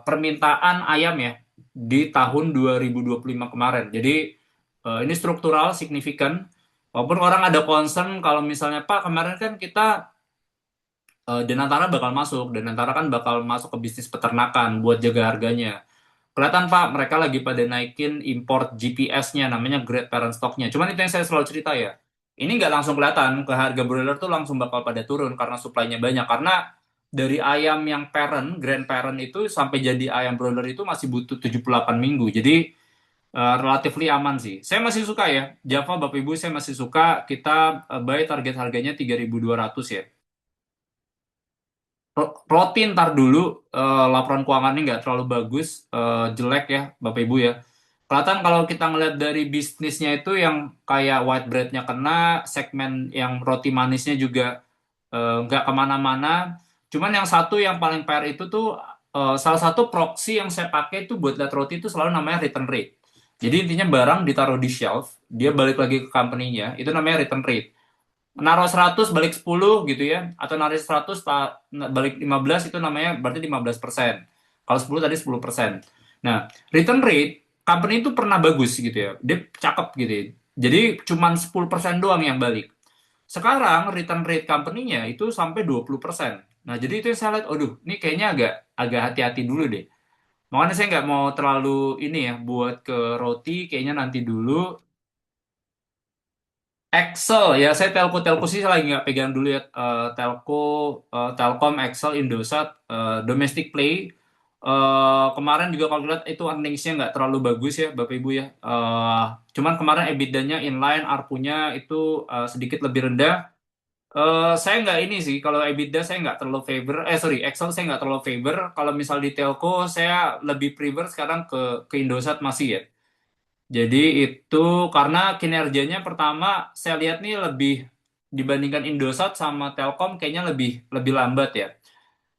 permintaan ayam ya di tahun 2025 kemarin. Jadi ini struktural signifikan. Walaupun orang ada concern kalau misalnya Pak kemarin kan kita Danantara bakal masuk, Danantara kan bakal masuk ke bisnis peternakan buat jaga harganya. Kelihatan Pak, mereka lagi pada naikin import GPS-nya, namanya Great Parent Stock-nya. Cuman itu yang saya selalu cerita ya. Ini nggak langsung kelihatan, ke harga broiler tuh langsung bakal pada turun karena supply-nya banyak. Karena dari ayam yang parent, grand parent itu sampai jadi ayam broiler itu masih butuh 78 minggu. Jadi relatively aman sih. Saya masih suka ya, Java Bapak Ibu saya masih suka. Kita buy target harganya 3.200 ya. Roti ntar dulu laporan keuangannya nggak terlalu bagus, jelek ya Bapak Ibu ya. Kelihatan kalau kita ngeliat dari bisnisnya itu yang kayak white breadnya kena, segmen yang roti manisnya juga nggak kemana-mana. Cuman yang satu yang paling PR itu tuh salah satu proxy yang saya pakai itu buat lihat roti itu selalu namanya return rate. Jadi intinya barang ditaruh di shelf, dia balik lagi ke company-nya, itu namanya return rate. Naruh 100 balik 10 gitu ya, atau naruh 100 balik 15 itu namanya berarti 15%. Kalau 10 tadi 10%. Nah, return rate company itu pernah bagus gitu ya, dia cakep gitu ya. Jadi cuman 10% doang yang balik. Sekarang return rate company-nya itu sampai 20%. Nah, jadi itu yang saya lihat, aduh, ini kayaknya agak agak hati-hati dulu deh. Makanya saya nggak mau terlalu ini ya buat ke roti, kayaknya nanti dulu. Excel ya, saya telco sih lagi nggak pegang dulu ya. Telco, Telkom, Excel, Indosat, Domestic Play. Kemarin juga kalau lihat itu earnings-nya nggak terlalu bagus ya Bapak Ibu ya. Cuman kemarin EBITDA-nya inline, ARPU-nya itu sedikit lebih rendah. Saya nggak ini sih, kalau EBITDA saya nggak terlalu favor. Sorry, Excel saya nggak terlalu favor. Kalau misal di telco saya lebih prefer sekarang ke Indosat masih ya. Jadi itu karena kinerjanya pertama saya lihat nih lebih dibandingkan Indosat sama Telkom kayaknya lebih lebih lambat ya.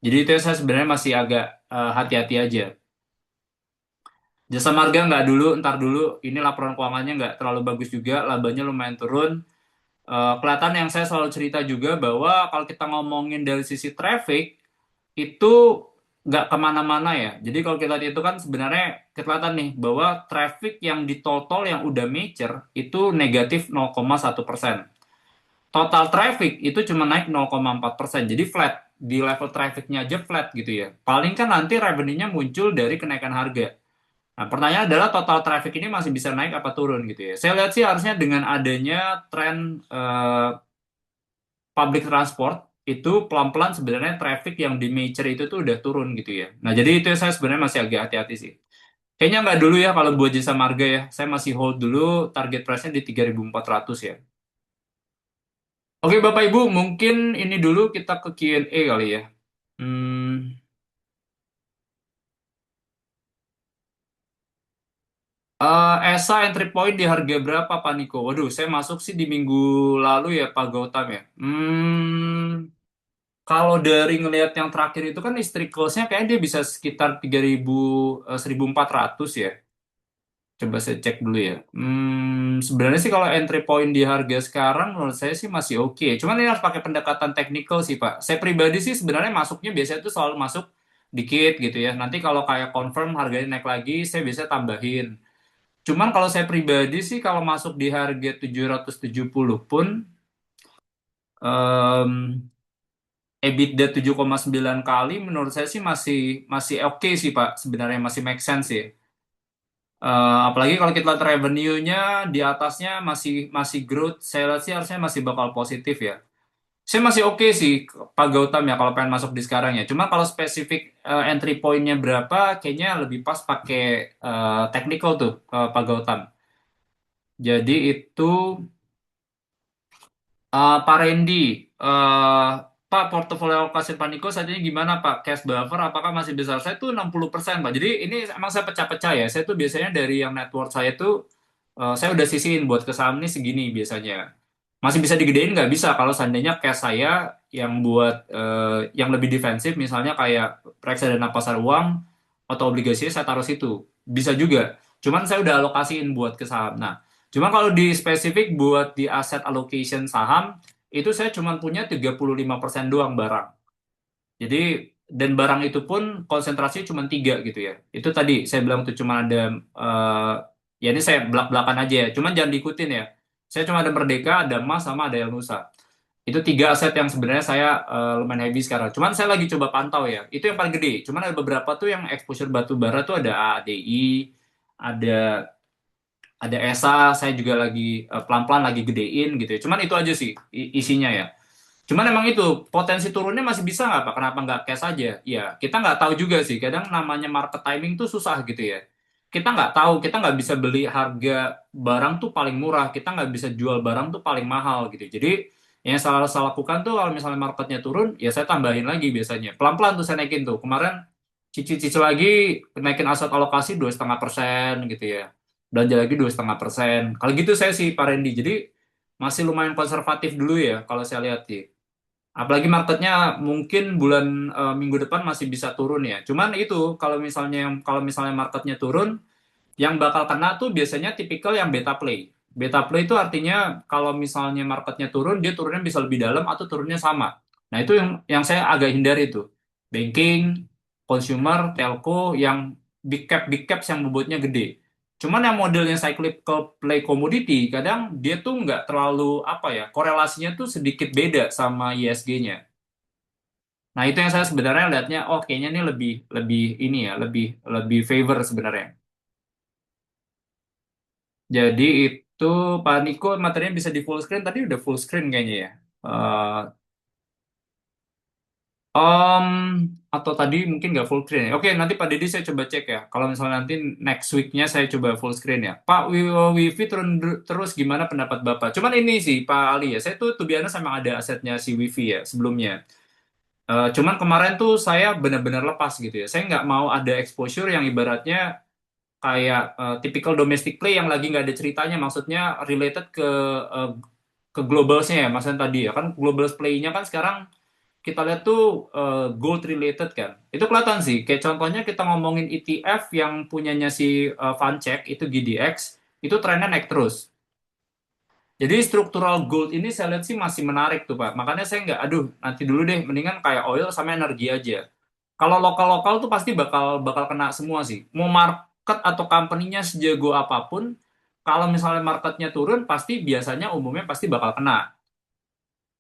Jadi itu saya sebenarnya masih agak hati-hati aja. Jasa Marga nggak dulu, ntar dulu. Ini laporan keuangannya nggak terlalu bagus juga, labanya lumayan turun. Kelihatan yang saya selalu cerita juga bahwa kalau kita ngomongin dari sisi traffic itu nggak kemana-mana ya. Jadi kalau kita lihat itu kan sebenarnya kelihatan nih bahwa traffic yang di tol-tol yang udah mature itu negatif 0,1%. Total traffic itu cuma naik 0,4%. Jadi flat. Di level trafficnya aja flat gitu ya. Paling kan nanti revenue-nya muncul dari kenaikan harga. Nah, pertanyaan adalah total traffic ini masih bisa naik apa turun gitu ya. Saya lihat sih harusnya dengan adanya tren public transport itu pelan-pelan sebenarnya traffic yang di major itu tuh udah turun gitu ya. Nah, jadi itu saya sebenarnya masih agak hati-hati sih. Kayaknya nggak dulu ya kalau buat jasa marga ya. Saya masih hold dulu target price-nya di 3.400 ya. Oke, Bapak Ibu, mungkin ini dulu kita ke Q&A kali ya. Hmm, ESA entry point di harga berapa, Pak Niko? Waduh, saya masuk sih di minggu lalu ya, Pak Gautam ya. Kalau dari ngelihat yang terakhir itu kan historicalsnya kayaknya dia bisa sekitar 3.000 1.400 ya. Coba saya cek dulu ya. Sebenarnya sih kalau entry point di harga sekarang menurut saya sih masih oke. Cuman ini harus pakai pendekatan teknikal sih Pak. Saya pribadi sih sebenarnya masuknya biasanya tuh selalu masuk dikit gitu ya. Nanti kalau kayak confirm harganya naik lagi, saya bisa tambahin. Cuman kalau saya pribadi sih kalau masuk di harga 770 pun em, EBITDA 7,9 kali menurut saya sih masih masih oke sih Pak. Sebenarnya masih make sense sih. Apalagi kalau kita lihat revenue-nya di atasnya masih masih growth, saya lihat sih harusnya masih bakal positif ya. Saya masih oke sih Pak Gautam ya kalau pengen masuk di sekarang ya. Cuma kalau spesifik entry point-nya berapa, kayaknya lebih pas pakai technical tuh Pak Gautam. Jadi itu Pak Randy, eh, Pak, portofolio alokasi Paniko saat ini gimana Pak? Cash buffer apakah masih besar? Saya tuh 60% Pak. Jadi ini emang saya pecah-pecah ya. Saya tuh biasanya dari yang network saya tuh saya udah sisihin buat ke saham ini segini biasanya. Masih bisa digedein nggak bisa kalau seandainya cash saya yang buat yang lebih defensif misalnya kayak reksadana pasar uang atau obligasi saya taruh situ. Bisa juga. Cuman saya udah alokasiin buat ke saham. Nah, cuma kalau di spesifik buat di asset allocation saham itu saya cuma punya 35% doang barang. Jadi dan barang itu pun konsentrasinya cuma tiga gitu ya. Itu tadi saya bilang tuh cuma ada ya ini saya belak-belakan aja ya. Cuman jangan diikutin ya. Saya cuma ada Merdeka, ada emas sama ada Elnusa. Itu tiga aset yang sebenarnya saya lumayan heavy sekarang. Cuman saya lagi coba pantau ya. Itu yang paling gede. Cuman ada beberapa tuh yang exposure batu bara tuh ada ADI, ada ESA, saya juga lagi pelan-pelan lagi gedein gitu ya. Cuman itu aja sih isinya ya. Cuman emang itu potensi turunnya masih bisa nggak Pak? Kenapa nggak cash aja? Ya kita nggak tahu juga sih. Kadang namanya market timing tuh susah gitu ya. Kita nggak tahu, kita nggak bisa beli harga barang tuh paling murah. Kita nggak bisa jual barang tuh paling mahal gitu. Jadi yang saya lakukan tuh kalau misalnya marketnya turun, ya saya tambahin lagi biasanya. Pelan-pelan tuh saya naikin tuh. Kemarin cicil-cicil lagi naikin aset alokasi 2,5% gitu ya. Belanja lagi 2,5%. Kalau gitu saya sih Pak Randy. Jadi masih lumayan konservatif dulu ya kalau saya lihat sih. Apalagi marketnya mungkin bulan minggu depan masih bisa turun ya. Cuman itu kalau misalnya marketnya turun, yang bakal kena tuh biasanya tipikal yang beta play. Beta play itu artinya kalau misalnya marketnya turun, dia turunnya bisa lebih dalam atau turunnya sama. Nah itu yang saya agak hindari tuh. Banking, consumer, telco, yang big caps yang bobotnya gede. Cuman yang modelnya cyclical play commodity, kadang dia tuh nggak terlalu apa ya, korelasinya tuh sedikit beda sama ISG-nya. Nah, itu yang saya sebenarnya lihatnya, oh kayaknya ini lebih lebih ini ya, lebih lebih favor sebenarnya. Jadi itu Pak Niko materinya bisa di full screen, tadi udah full screen kayaknya ya. Eh, Om atau tadi mungkin nggak full screen ya. Oke, nanti Pak Deddy saya coba cek ya. Kalau misalnya nanti next week-nya saya coba full screen ya. Pak, Wifi turun terus gimana pendapat Bapak? Cuman ini sih Pak Ali ya, saya tuh biasanya sama ada asetnya si Wifi ya sebelumnya. Cuman kemarin tuh saya benar-benar lepas gitu ya. Saya nggak mau ada exposure yang ibaratnya kayak typical domestic play yang lagi nggak ada ceritanya, maksudnya related eh, ke globalsnya ya, maksudnya tadi ya kan global play-nya kan sekarang kita lihat tuh gold related kan, itu kelihatan sih. Kayak contohnya kita ngomongin ETF yang punyanya si Vancek itu GDX, itu trennya naik terus. Jadi struktural gold ini saya lihat sih masih menarik tuh Pak. Makanya saya nggak, aduh nanti dulu deh, mendingan kayak oil sama energi aja. Kalau lokal-lokal tuh pasti bakal bakal kena semua sih. Mau market atau company-nya sejago apapun, kalau misalnya marketnya turun, pasti biasanya umumnya pasti bakal kena.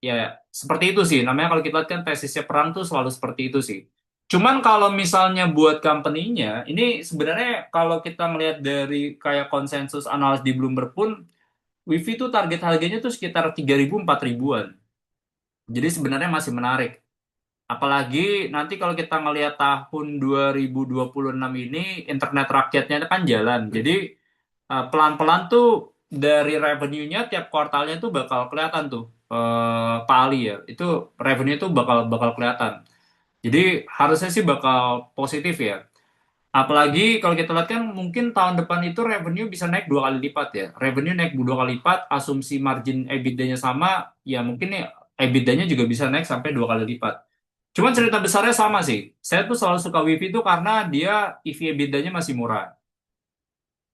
Ya, seperti itu sih. Namanya kalau kita lihat kan tesisnya perang tuh selalu seperti itu sih. Cuman kalau misalnya buat company-nya, ini sebenarnya kalau kita melihat dari kayak konsensus analis di Bloomberg pun, Wifi tuh target harganya tuh sekitar 3.000 4.000-an. Jadi sebenarnya masih menarik. Apalagi nanti kalau kita ngelihat tahun 2026 ini internet rakyatnya kan jalan. Jadi pelan-pelan tuh dari revenue-nya tiap kuartalnya tuh bakal kelihatan tuh Pak Ali ya. Itu revenue tuh bakal bakal kelihatan. Jadi harusnya sih bakal positif ya. Apalagi kalau kita lihat kan mungkin tahun depan itu revenue bisa naik 2 kali lipat ya. Revenue naik 2 kali lipat, asumsi margin EBITDA-nya sama, ya mungkin nih EBITDA-nya juga bisa naik sampai 2 kali lipat. Cuman cerita besarnya sama sih. Saya tuh selalu suka WiFi itu karena dia EV EBITDA-nya masih murah.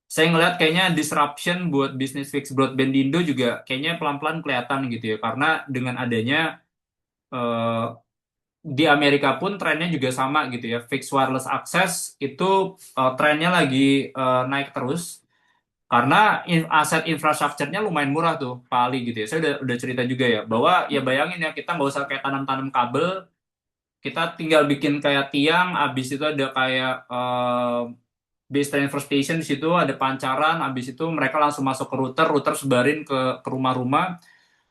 Saya ngeliat kayaknya disruption buat bisnis fixed broadband di Indo juga kayaknya pelan-pelan kelihatan gitu ya. Karena dengan adanya eh, di Amerika pun trennya juga sama gitu ya. Fixed wireless access itu trennya lagi naik terus. Karena aset infrastrukturnya lumayan murah tuh, Pak Ali gitu ya. Saya udah cerita juga ya, bahwa ya bayangin ya kita nggak usah kayak tanam-tanam kabel, kita tinggal bikin kayak tiang, abis itu ada kayak base transfer station di situ, ada pancaran, abis itu mereka langsung masuk ke router, router sebarin ke rumah-rumah.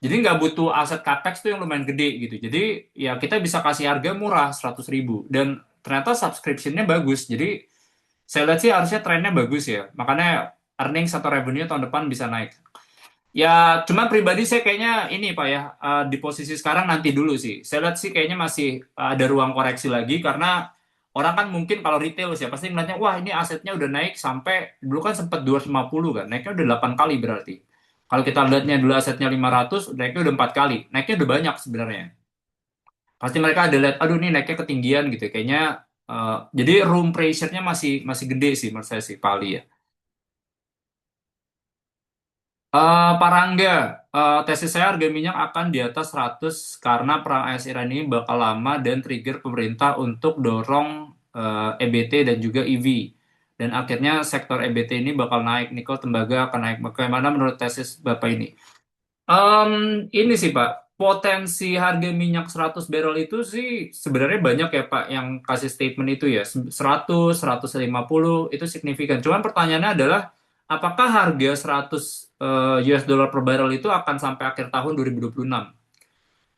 Jadi nggak butuh aset capex tuh yang lumayan gede gitu. Jadi ya kita bisa kasih harga murah 100.000 dan ternyata subscription-nya bagus. Jadi saya lihat sih harusnya trennya bagus ya. Makanya earnings atau revenue tahun depan bisa naik. Ya, cuman pribadi saya kayaknya ini Pak ya, di posisi sekarang nanti dulu sih. Saya lihat sih kayaknya masih ada ruang koreksi lagi karena orang kan mungkin kalau retail sih ya, pasti ngeliatnya, wah ini asetnya udah naik sampai, dulu kan sempat 250 kan, naiknya udah 8 kali berarti. Kalau kita lihatnya dulu asetnya 500, naiknya udah 4 kali. Naiknya udah banyak sebenarnya. Pasti mereka ada lihat, aduh ini naiknya ketinggian gitu. Kayaknya, jadi room pressure-nya masih masih gede sih menurut saya sih, Pali ya. Parangga, tesis saya harga minyak akan di atas 100 karena perang AS Iran ini bakal lama dan trigger pemerintah untuk dorong EBT dan juga EV. Dan akhirnya sektor EBT ini bakal naik, nikel, tembaga akan naik. Bagaimana menurut tesis Bapak ini? Em, ini sih Pak, potensi harga minyak 100 barrel itu sih sebenarnya banyak ya Pak yang kasih statement itu ya. 100, 150 itu signifikan. Cuman pertanyaannya adalah apakah harga 100 US dollar per barrel itu akan sampai akhir tahun 2026?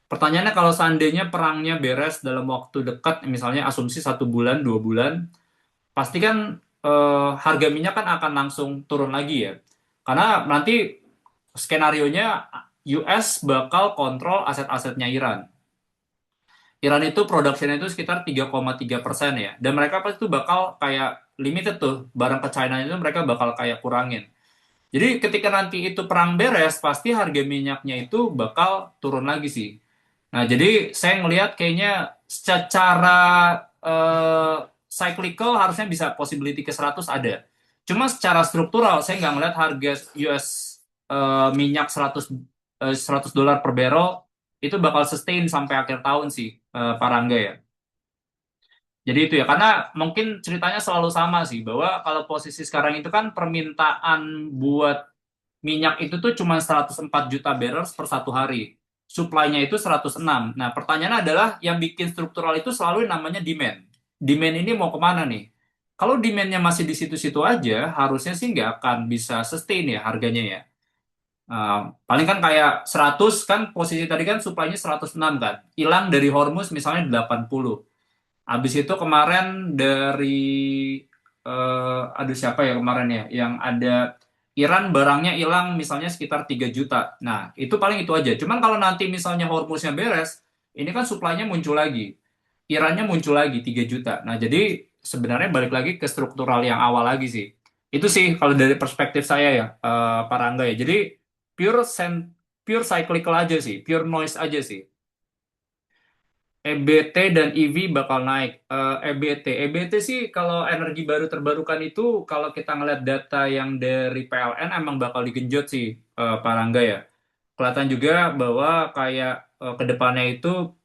Pertanyaannya kalau seandainya perangnya beres dalam waktu dekat, misalnya asumsi 1 bulan, 2 bulan, pasti kan harga minyak kan akan langsung turun lagi ya. Karena nanti skenarionya US bakal kontrol aset-asetnya Iran. Iran itu produksinya itu sekitar 3,3% ya. Dan mereka pasti itu bakal kayak limited tuh. Barang ke China itu mereka bakal kayak kurangin. Jadi ketika nanti itu perang beres, pasti harga minyaknya itu bakal turun lagi sih. Nah, jadi saya ngelihat kayaknya secara cyclical harusnya bisa possibility ke 100 ada. Cuma secara struktural saya nggak ngelihat harga US minyak 100 dolar per barrel itu bakal sustain sampai akhir tahun sih, Pak Rangga ya. Jadi itu ya, karena mungkin ceritanya selalu sama sih, bahwa kalau posisi sekarang itu kan permintaan buat minyak itu tuh cuma 104 juta barrels per 1 hari. Supply-nya itu 106. Nah, pertanyaannya adalah yang bikin struktural itu selalu yang namanya demand. Demand ini mau kemana nih? Kalau demand-nya masih di situ-situ aja, harusnya sih nggak akan bisa sustain ya harganya ya. Paling kan kayak 100 kan posisi tadi kan supply-nya 106 kan. Hilang dari Hormuz misalnya 80. Habis itu kemarin dari aduh siapa ya kemarin ya yang ada Iran barangnya hilang misalnya sekitar 3 juta. Nah, itu paling itu aja. Cuman kalau nanti misalnya Hormuznya beres, ini kan supply-nya muncul lagi. Irannya muncul lagi 3 juta. Nah, jadi sebenarnya balik lagi ke struktural yang awal lagi sih. Itu sih kalau dari perspektif saya ya, Pak Rangga ya. Jadi pure cyclical aja sih, pure noise aja sih. EBT dan EV bakal naik. EBT sih kalau energi baru terbarukan itu kalau kita ngeliat data yang dari PLN emang bakal digenjot sih, Pak Rangga ya. Kelihatan juga bahwa kayak ke depannya itu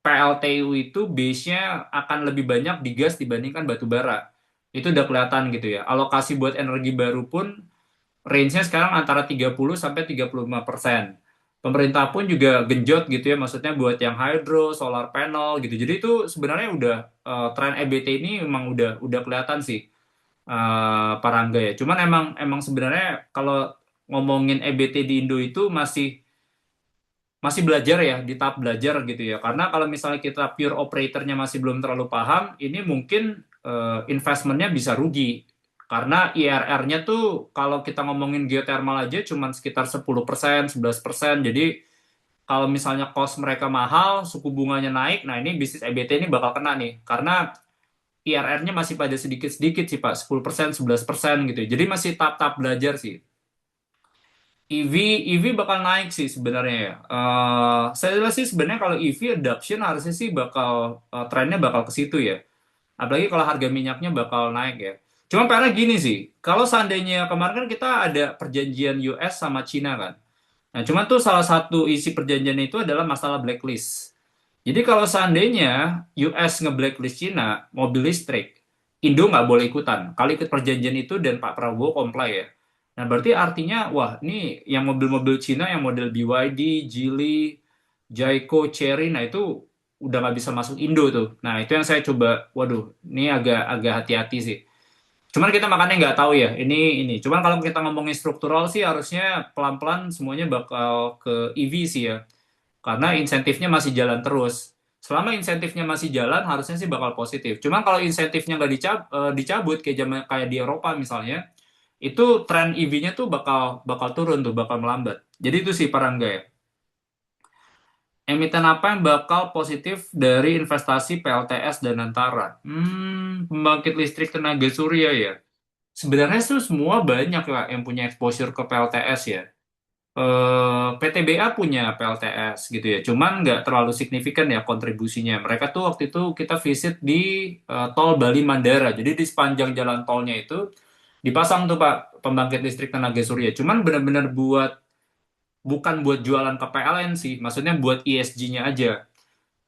PLTU itu base-nya akan lebih banyak di gas dibandingkan batu bara. Itu udah kelihatan gitu ya. Alokasi buat energi baru pun range-nya sekarang antara 30 sampai 35%. Pemerintah pun juga genjot gitu ya, maksudnya buat yang hydro, solar panel gitu. Jadi itu sebenarnya udah tren EBT ini memang udah kelihatan sih, Parangga ya. Cuman emang emang sebenarnya kalau ngomongin EBT di Indo itu masih masih belajar ya, di tahap belajar gitu ya. Karena kalau misalnya kita pure operatornya masih belum terlalu paham, ini mungkin investmentnya bisa rugi. Karena IRR-nya tuh kalau kita ngomongin geothermal aja cuma sekitar 10%, 11%. Jadi kalau misalnya cost mereka mahal, suku bunganya naik, nah ini bisnis EBT ini bakal kena nih. Karena IRR-nya masih pada sedikit-sedikit sih Pak, 10%, 11% gitu. Jadi masih tahap-tahap belajar sih. EV EV bakal naik sih sebenarnya ya. Saya lihat sih sebenarnya kalau EV adoption harusnya sih bakal trennya bakal ke situ ya. Apalagi kalau harga minyaknya bakal naik ya. Cuma PR gini sih, kalau seandainya kemarin kan kita ada perjanjian US sama Cina kan. Nah, cuma tuh salah satu isi perjanjian itu adalah masalah blacklist. Jadi kalau seandainya US nge-blacklist Cina, mobil listrik, Indo nggak boleh ikutan. Kalau ikut perjanjian itu dan Pak Prabowo comply ya. Nah, berarti artinya, wah, ini yang mobil-mobil Cina, yang model BYD, Geely, Jayco, Chery, nah itu udah nggak bisa masuk Indo tuh. Nah, itu yang saya coba, waduh, ini agak agak hati-hati sih. Cuman kita makanya nggak tahu ya, ini. Cuman kalau kita ngomongin struktural sih harusnya pelan-pelan semuanya bakal ke EV sih ya. Karena insentifnya masih jalan terus. Selama insentifnya masih jalan, harusnya sih bakal positif. Cuman kalau insentifnya nggak dicabut kayak di Eropa misalnya, itu tren EV-nya tuh bakal bakal turun tuh, bakal melambat. Jadi itu sih Parangga ya. Emiten apa yang bakal positif dari investasi PLTS dan Antara? Pembangkit listrik tenaga surya ya. Sebenarnya tuh semua banyak lah yang punya exposure ke PLTS ya. PTBA punya PLTS gitu ya, cuman nggak terlalu signifikan ya kontribusinya. Mereka tuh waktu itu kita visit di tol Bali Mandara, jadi di sepanjang jalan tolnya itu dipasang tuh Pak pembangkit listrik tenaga surya. Cuman benar-benar bukan buat jualan ke PLN sih, maksudnya buat ESG-nya aja.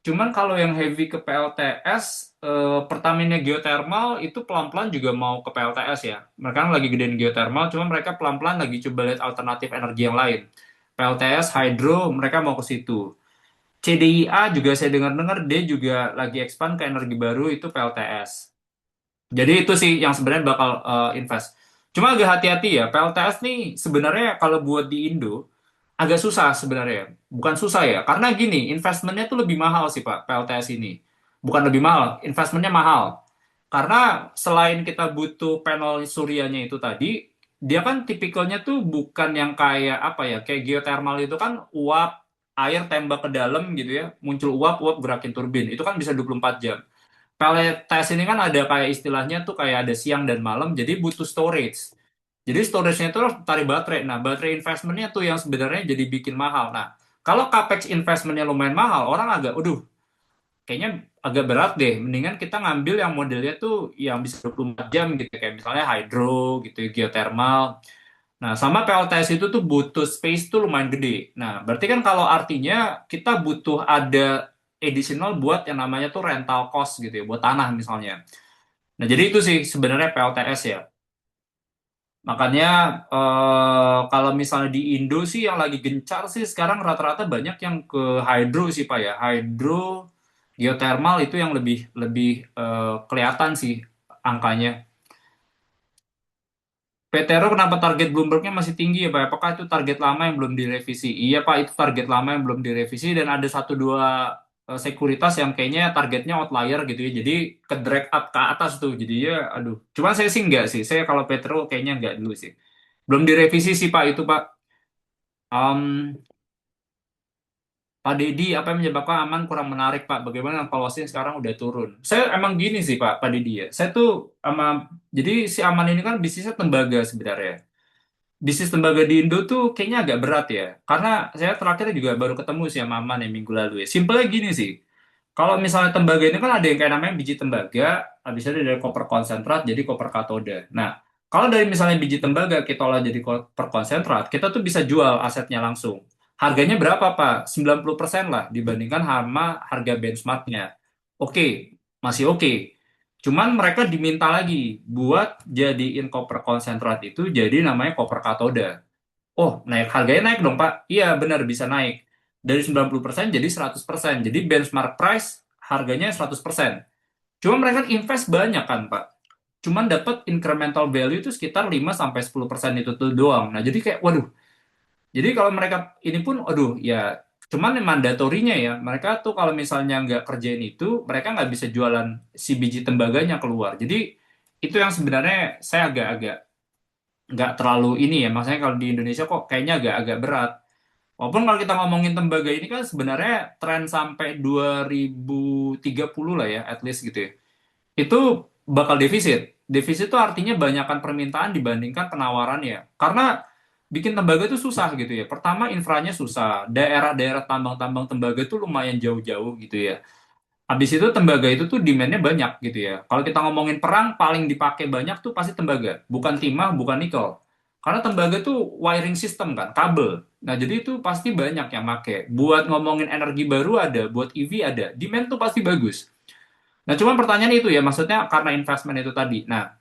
Cuman kalau yang heavy ke PLTS, Pertamina Geothermal itu pelan-pelan juga mau ke PLTS ya. Mereka kan lagi gedein geothermal, cuma mereka pelan-pelan lagi coba lihat alternatif energi yang lain. PLTS, hydro, mereka mau ke situ. CDIA juga saya dengar-dengar dia juga lagi expand ke energi baru itu PLTS. Jadi itu sih yang sebenarnya bakal invest. Cuma agak hati-hati ya, PLTS nih sebenarnya kalau buat di Indo agak susah sebenarnya. Bukan susah ya, karena gini, investmentnya tuh lebih mahal sih Pak, PLTS ini. Bukan lebih mahal, investmentnya mahal. Karena selain kita butuh panel suryanya itu tadi, dia kan tipikalnya tuh bukan yang kayak apa ya, kayak geothermal itu kan uap, air tembak ke dalam gitu ya, muncul uap, uap gerakin turbin. Itu kan bisa 24 jam. PLTS ini kan ada kayak istilahnya tuh kayak ada siang dan malam, jadi butuh storage. Jadi storage-nya itu harus tarik baterai. Nah, baterai investment-nya tuh yang sebenarnya jadi bikin mahal. Nah, kalau capex investment-nya lumayan mahal, orang agak, aduh, kayaknya agak berat deh. Mendingan kita ngambil yang modelnya tuh yang bisa 24 jam gitu. Kayak misalnya hydro gitu, geothermal. Nah, sama PLTS itu tuh butuh space tuh lumayan gede. Nah, berarti kan kalau artinya kita butuh ada additional buat yang namanya tuh rental cost gitu ya, buat tanah misalnya. Nah, jadi itu sih sebenarnya PLTS ya. Makanya kalau misalnya di Indo sih yang lagi gencar sih sekarang rata-rata banyak yang ke hydro sih Pak ya. Hydro, geothermal itu yang lebih lebih kelihatan sih angkanya. PTRO kenapa target Bloomberg-nya masih tinggi ya Pak? Apakah itu target lama yang belum direvisi? Iya Pak, itu target lama yang belum direvisi dan ada satu dua sekuritas yang kayaknya targetnya outlier gitu ya. Jadi ke drag up ke atas tuh. Jadi ya aduh. Cuma saya sih enggak sih. Saya kalau Petro kayaknya enggak dulu sih. Belum direvisi sih Pak itu Pak. Um, Pak Deddy, apa yang menyebabkan aman kurang menarik Pak? Bagaimana valuasinya sekarang udah turun? Saya emang gini sih Pak Deddy ya. Saya tuh jadi si Aman ini kan bisnisnya tembaga sebenarnya. Bisnis tembaga di Indo tuh kayaknya agak berat ya. Karena saya terakhir juga baru ketemu sih sama Aman yang minggu lalu ya. Simpelnya gini sih. Kalau misalnya tembaga ini kan ada yang kayak namanya biji tembaga, habis itu dari koper konsentrat jadi koper katoda. Nah, kalau dari misalnya biji tembaga kita olah jadi koper konsentrat, kita tuh bisa jual asetnya langsung. Harganya berapa, Pak? 90% lah dibandingkan sama harga benchmarknya. Oke, masih oke. Cuman mereka diminta lagi buat jadiin koper konsentrat itu jadi namanya koper katoda. Oh, naik harganya naik dong, Pak. Iya, benar bisa naik. Dari 90% jadi 100%. Jadi benchmark price harganya 100%. Cuma mereka invest banyak kan, Pak. Cuman dapat incremental value itu sekitar 5 sampai 10% itu tuh doang. Nah, jadi kayak waduh. Jadi kalau mereka ini pun aduh ya cuman mandatorinya ya. Mereka tuh kalau misalnya nggak kerjain itu, mereka nggak bisa jualan si biji tembaganya keluar. Jadi itu yang sebenarnya saya agak-agak nggak terlalu ini ya. Maksudnya kalau di Indonesia kok kayaknya agak-agak berat. Walaupun kalau kita ngomongin tembaga ini kan sebenarnya tren sampai 2030 lah ya, at least gitu ya. Itu bakal defisit. Defisit itu artinya banyakkan permintaan dibandingkan penawaran ya. Karena bikin tembaga itu susah gitu ya. Pertama infranya susah, daerah-daerah tambang-tambang tembaga itu lumayan jauh-jauh gitu ya. Habis itu tembaga itu tuh demand-nya banyak gitu ya. Kalau kita ngomongin perang, paling dipakai banyak tuh pasti tembaga. Bukan timah, bukan nikel. Karena tembaga tuh wiring system kan, kabel. Nah, jadi itu pasti banyak yang make. Buat ngomongin energi baru ada, buat EV ada. Demand tuh pasti bagus. Nah, cuman pertanyaan itu ya, maksudnya karena investment itu tadi. Nah,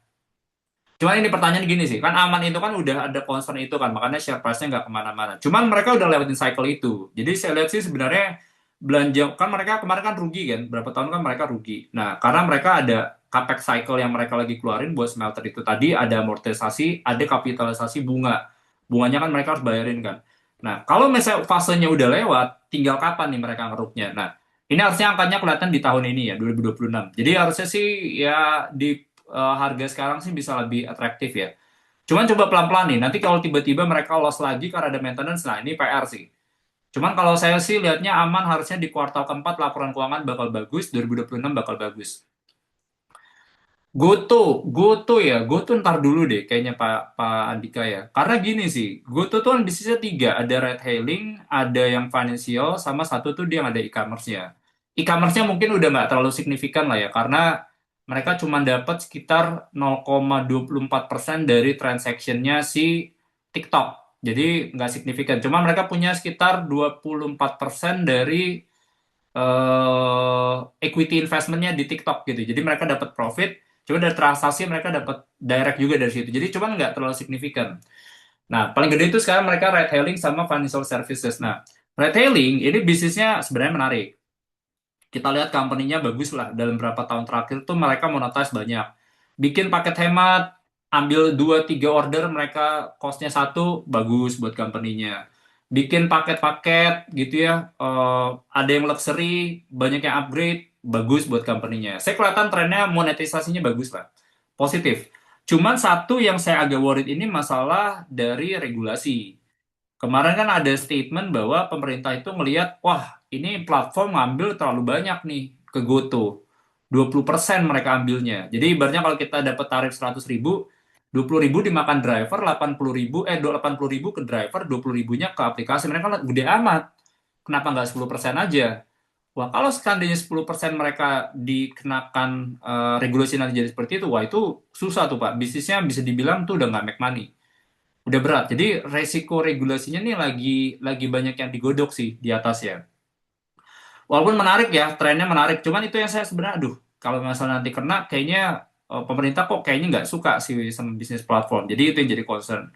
cuman ini pertanyaan gini sih, kan aman itu kan udah ada concern itu kan, makanya share price-nya nggak kemana-mana. Cuman mereka udah lewatin cycle itu. Jadi saya lihat sih sebenarnya belanja, kan mereka kemarin kan rugi kan, berapa tahun kan mereka rugi. Nah, karena mereka ada capex cycle yang mereka lagi keluarin buat smelter itu tadi, ada amortisasi, ada kapitalisasi bunga. Bunganya kan mereka harus bayarin kan. Nah, kalau misalnya fasenya udah lewat, tinggal kapan nih mereka ngeruknya. Nah, ini harusnya angkanya kelihatan di tahun ini ya, 2026. Jadi harusnya sih ya di harga sekarang sih bisa lebih atraktif ya. Cuman coba pelan-pelan nih. Nanti kalau tiba-tiba mereka loss lagi karena ada maintenance, nah ini PR sih. Cuman kalau saya sih lihatnya aman harusnya di kuartal keempat laporan keuangan bakal bagus, 2026 bakal bagus. Goto, Goto ya, Goto ntar dulu deh kayaknya Pak Andika ya. Karena gini sih, Goto tuh kan bisnisnya tiga, ada ride hailing, ada yang financial, sama satu tuh dia yang ada e-commerce-nya. E-commerce-nya mungkin udah nggak terlalu signifikan lah ya, karena mereka cuma dapat sekitar 0,24% dari transaction-nya si TikTok. Jadi nggak signifikan. Cuma mereka punya sekitar 24% dari equity investmentnya di TikTok gitu. Jadi mereka dapat profit, cuma dari transaksi mereka dapat direct juga dari situ. Jadi cuman nggak terlalu signifikan. Nah, paling gede itu sekarang mereka ride hailing sama financial services. Nah, ride hailing ini bisnisnya sebenarnya menarik. Kita lihat company-nya bagus lah. Dalam beberapa tahun terakhir tuh mereka monetize banyak. Bikin paket hemat, ambil 2-3 order, mereka cost-nya satu, bagus buat company-nya. Bikin paket-paket gitu ya, ada yang luxury, banyak yang upgrade, bagus buat company-nya. Saya kelihatan trennya monetisasinya bagus lah, positif. Cuman satu yang saya agak worried ini masalah dari regulasi. Kemarin kan ada statement bahwa pemerintah itu melihat, wah ini platform ngambil terlalu banyak nih ke GoTo. 20% mereka ambilnya. Jadi ibaratnya kalau kita dapat tarif 100 ribu, 20 ribu dimakan driver, 80 ribu, 80 ribu ke driver, 20 ribunya ke aplikasi. Mereka kan gede amat. Kenapa nggak 10% aja? Wah, kalau seandainya 10% mereka dikenakan regulasi nanti jadi seperti itu, wah itu susah tuh Pak. Bisnisnya bisa dibilang tuh udah nggak make money, udah berat. Jadi resiko regulasinya nih lagi banyak yang digodok sih di atas ya. Walaupun menarik ya, trennya menarik. Cuman itu yang saya sebenarnya, aduh, kalau misalnya nanti kena, kayaknya pemerintah kok kayaknya nggak suka sih sama bisnis platform. Jadi itu yang jadi concern.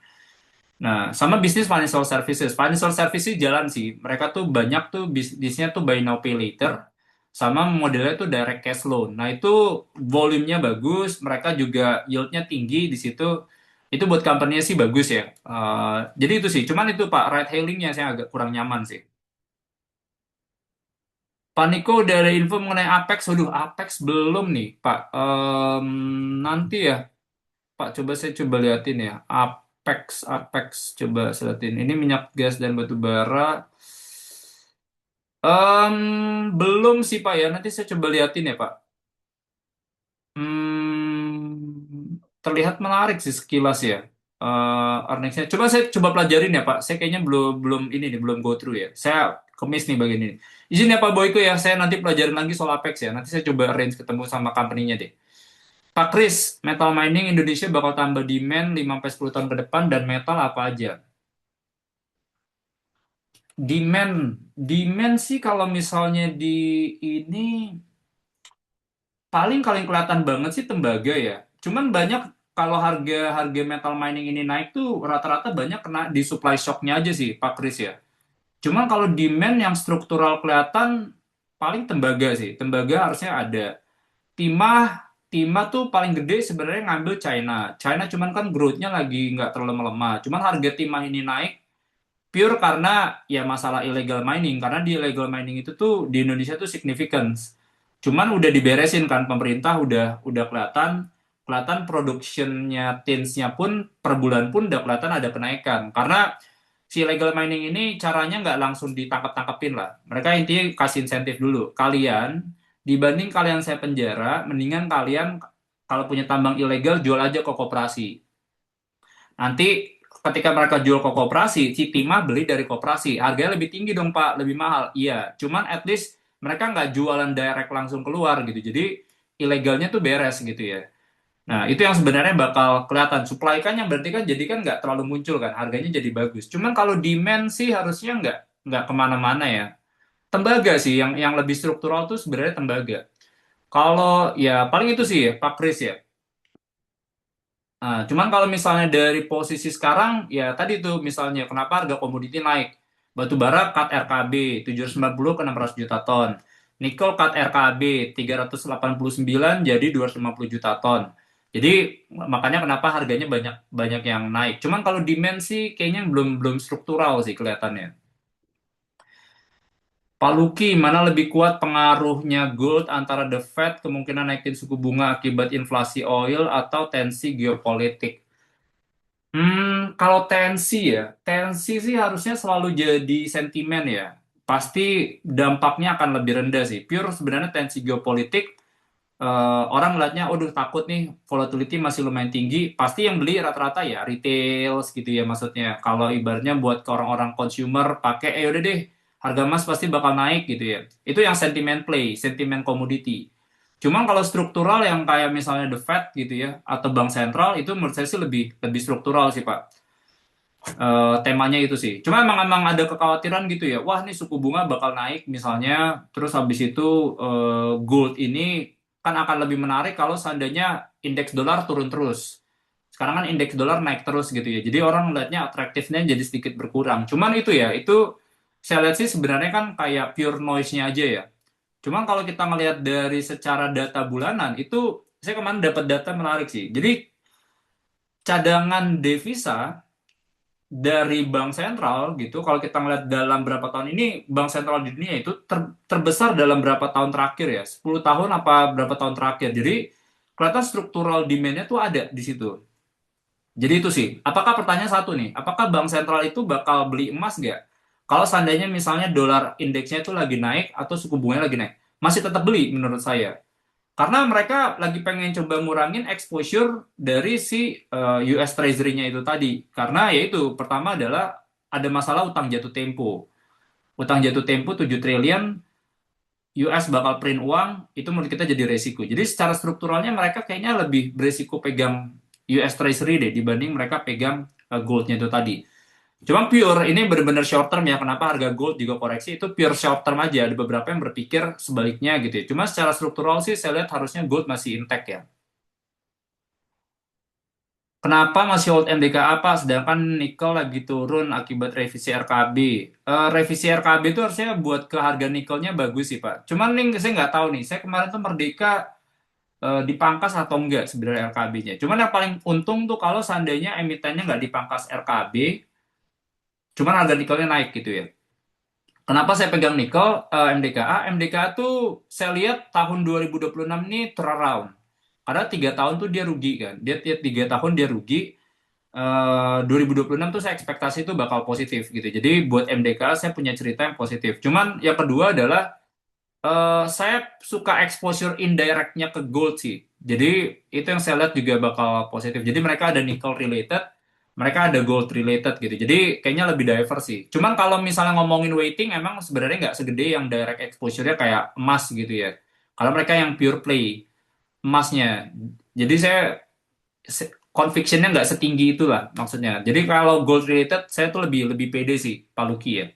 Nah, sama bisnis financial services. Financial services jalan sih. Mereka tuh banyak tuh bisnisnya tuh buy now pay later. Sama modelnya tuh direct cash loan. Nah, itu volumenya bagus. Mereka juga yieldnya tinggi di situ. Itu buat company-nya sih bagus ya. Jadi itu sih. Cuman itu Pak, ride hailing-nya saya agak kurang nyaman sih. Pak Niko udah ada info mengenai Apex. Waduh, Apex belum nih, Pak. Nanti ya, Pak. Coba saya coba liatin ya. Apex. Coba saya liatin. Ini minyak gas dan batu bara. Belum sih, Pak ya. Nanti saya coba liatin ya, Pak. Terlihat menarik sih sekilas ya. Earnings-nya. Coba saya coba pelajarin ya, Pak. Saya kayaknya belum belum ini nih, belum go through ya. Saya kemis nih bagian ini. Izin ya Pak Boyko ya, saya nanti pelajarin lagi soal Apex ya. Nanti saya coba arrange ketemu sama company-nya deh. Pak Kris, metal mining Indonesia bakal tambah demand 5-10 tahun ke depan dan metal apa aja? Demand, demand sih kalau misalnya di ini paling kelihatan banget sih tembaga ya. Cuman banyak kalau harga harga metal mining ini naik tuh rata-rata banyak kena di supply shock-nya aja sih, Pak Kris ya. Cuman kalau demand yang struktural kelihatan paling tembaga sih. Tembaga harusnya ada. Timah, timah tuh paling gede sebenarnya ngambil China. China cuman kan growth-nya lagi nggak terlalu melemah. Cuman harga timah ini naik pure karena ya masalah illegal mining. Karena di illegal mining itu tuh di Indonesia tuh significance. Cuman udah diberesin kan pemerintah udah kelihatan kelihatan productionnya tinsnya pun per bulan pun udah kelihatan ada kenaikan. Karena si illegal mining ini caranya nggak langsung ditangkap-tangkepin lah. Mereka intinya kasih insentif dulu. Kalian, dibanding kalian saya penjara, mendingan kalian kalau punya tambang ilegal jual aja ke koperasi. Nanti ketika mereka jual ke koperasi, si Timah beli dari koperasi. Harganya lebih tinggi dong Pak, lebih mahal. Iya, cuman at least mereka nggak jualan direct langsung keluar gitu. Jadi ilegalnya tuh beres gitu ya. Nah, itu yang sebenarnya bakal kelihatan. Supply kan yang berarti kan jadi kan nggak terlalu muncul kan, harganya jadi bagus. Cuman kalau demand sih harusnya nggak kemana-mana ya. Tembaga sih yang lebih struktural tuh sebenarnya tembaga. Kalau ya paling itu sih ya, Pak Kris ya. Nah, cuman kalau misalnya dari posisi sekarang, ya tadi tuh misalnya kenapa harga komoditi naik. Batu bara cut RKB 790 ke 600 juta ton. Nikel cut RKB 389 jadi 250 juta ton. Jadi makanya kenapa harganya banyak banyak yang naik. Cuman kalau demand sih kayaknya belum belum struktural sih kelihatannya. Pak Luki, mana lebih kuat pengaruhnya gold antara the Fed kemungkinan naikin suku bunga akibat inflasi oil atau tensi geopolitik? Kalau tensi ya, tensi sih harusnya selalu jadi sentimen ya. Pasti dampaknya akan lebih rendah sih. Pure sebenarnya tensi geopolitik, orang melihatnya, aduh takut nih, volatility masih lumayan tinggi. Pasti yang beli rata-rata ya retail gitu ya maksudnya. Kalau ibaratnya buat ke orang-orang consumer pakai, udah deh, harga emas pasti bakal naik gitu ya. Itu yang sentimen play, sentimen komoditi. Cuman kalau struktural yang kayak misalnya The Fed gitu ya, atau bank sentral itu menurut saya sih lebih lebih struktural sih Pak. Temanya itu sih. Cuma emang ada kekhawatiran gitu ya. Wah, nih suku bunga bakal naik misalnya, terus habis itu gold ini kan akan lebih menarik kalau seandainya indeks dolar turun terus. Sekarang kan indeks dolar naik terus gitu ya. Jadi orang melihatnya atraktifnya jadi sedikit berkurang. Cuman itu ya, itu saya lihat sih sebenarnya kan kayak pure noise-nya aja ya. Cuman kalau kita ngelihat dari secara data bulanan, itu saya kemarin dapat data menarik sih. Jadi cadangan devisa dari bank sentral gitu, kalau kita ngeliat dalam berapa tahun ini, bank sentral di dunia itu terbesar dalam berapa tahun terakhir ya, 10 tahun apa berapa tahun terakhir. Jadi kelihatan struktural demand-nya tuh ada di situ. Jadi itu sih, apakah pertanyaan satu nih, apakah bank sentral itu bakal beli emas nggak? Kalau seandainya misalnya dolar indeksnya itu lagi naik atau suku bunganya lagi naik, masih tetap beli menurut saya. Karena mereka lagi pengen coba ngurangin exposure dari si US Treasury-nya itu tadi. Karena yaitu pertama adalah ada masalah utang jatuh tempo. Utang jatuh tempo 7 triliun, US bakal print uang, itu menurut kita jadi resiko. Jadi secara strukturalnya mereka kayaknya lebih beresiko pegang US Treasury deh dibanding mereka pegang goldnya itu tadi. Cuma pure ini benar-benar short term ya. Kenapa harga gold juga koreksi itu pure short term aja. Ada beberapa yang berpikir sebaliknya gitu ya. Cuma secara struktural sih saya lihat harusnya gold masih intact ya. Kenapa masih hold MDKA Pak? Sedangkan nikel lagi turun akibat revisi RKB. Revisi RKB itu harusnya buat ke harga nikelnya bagus sih Pak. Cuman nih saya nggak tahu nih. Saya kemarin tuh Merdeka dipangkas atau enggak sebenarnya RKB-nya. Cuman yang paling untung tuh kalau seandainya emitennya nggak dipangkas RKB, cuman harga nikelnya naik gitu ya. Kenapa saya pegang nikel MDKA? MDKA tuh saya lihat tahun 2026 ini turnaround. Karena 3 tahun tuh dia rugi kan. Dia tiap 3 tahun dia rugi. 2026 tuh saya ekspektasi itu bakal positif gitu. Jadi buat MDKA saya punya cerita yang positif. Cuman yang kedua adalah saya suka exposure indirectnya ke gold sih. Jadi itu yang saya lihat juga bakal positif. Jadi mereka ada nickel related, mereka ada gold related gitu. Jadi kayaknya lebih diverse sih. Cuman kalau misalnya ngomongin weighting, emang sebenarnya nggak segede yang direct exposure-nya kayak emas gitu ya. Kalau mereka yang pure play emasnya. Jadi saya conviction-nya nggak setinggi itulah maksudnya. Jadi kalau gold related, saya tuh lebih lebih pede sih, Pak Luki ya.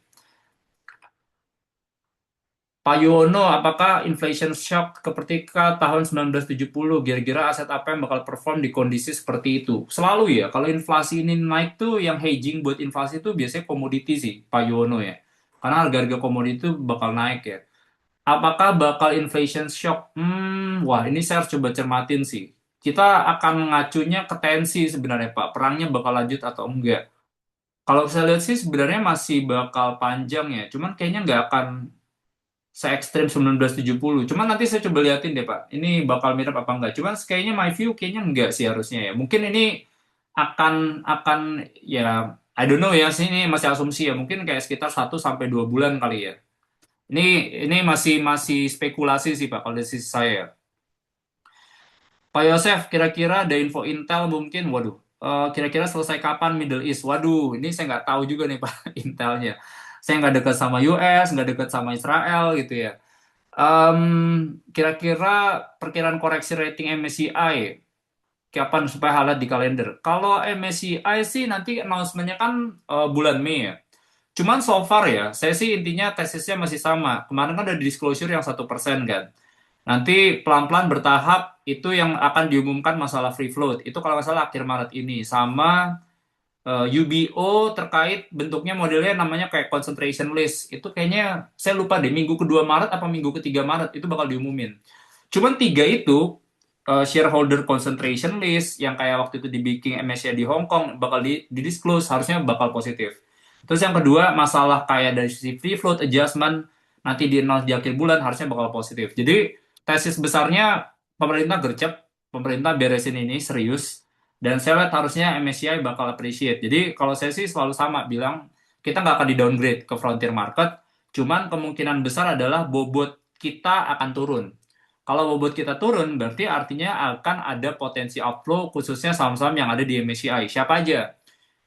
Pak Yono, apakah inflation shock ketika tahun 1970? Kira-kira aset apa yang bakal perform di kondisi seperti itu? Selalu ya, kalau inflasi ini naik tuh yang hedging buat inflasi itu biasanya komoditi sih, Pak Yono ya. Karena harga-harga komoditi itu bakal naik ya. Apakah bakal inflation shock? Wah ini saya harus coba cermatin sih. Kita akan mengacunya ke tensi sebenarnya Pak. Perangnya bakal lanjut atau enggak? Kalau saya lihat sih sebenarnya masih bakal panjang ya. Cuman kayaknya nggak akan se-ekstrim 1970. Cuman nanti saya coba liatin deh Pak. Ini bakal mirip apa enggak. Cuman kayaknya my view kayaknya enggak sih harusnya ya. Mungkin ini akan ya I don't know ya. Sini masih asumsi ya. Mungkin kayak sekitar 1 sampai 2 bulan kali ya. Ini ini masih masih spekulasi sih Pak kalau dari sisi saya. Pak Yosef, kira-kira ada info Intel mungkin? Waduh, kira-kira selesai kapan Middle East? Waduh, ini saya nggak tahu juga nih Pak intelnya. Saya nggak dekat sama US, nggak dekat sama Israel gitu ya. Kira-kira perkiraan koreksi rating MSCI kapan supaya highlight di kalender? Kalau MSCI sih nanti announcement-nya kan bulan Mei ya. Cuman so far ya, saya sih intinya tesisnya masih sama. Kemarin kan ada disclosure yang 1% kan. Nanti pelan-pelan bertahap itu yang akan diumumkan masalah free float. Itu kalau nggak salah akhir Maret ini. Sama UBO terkait bentuknya modelnya namanya kayak concentration list. Itu kayaknya saya lupa deh minggu kedua Maret apa minggu ketiga Maret itu bakal diumumin. Cuman tiga itu shareholder concentration list yang kayak waktu itu dibikin MSCI di Hong Kong bakal di disclose harusnya bakal positif. Terus yang kedua masalah kayak dari sisi free float adjustment nanti di announce di akhir bulan harusnya bakal positif. Jadi tesis besarnya pemerintah gercep, pemerintah beresin ini serius dan saya lihat harusnya MSCI bakal appreciate. Jadi kalau saya sih selalu sama bilang kita nggak akan di downgrade ke frontier market, cuman kemungkinan besar adalah bobot kita akan turun. Kalau bobot kita turun, berarti artinya akan ada potensi outflow khususnya saham-saham yang ada di MSCI. Siapa aja?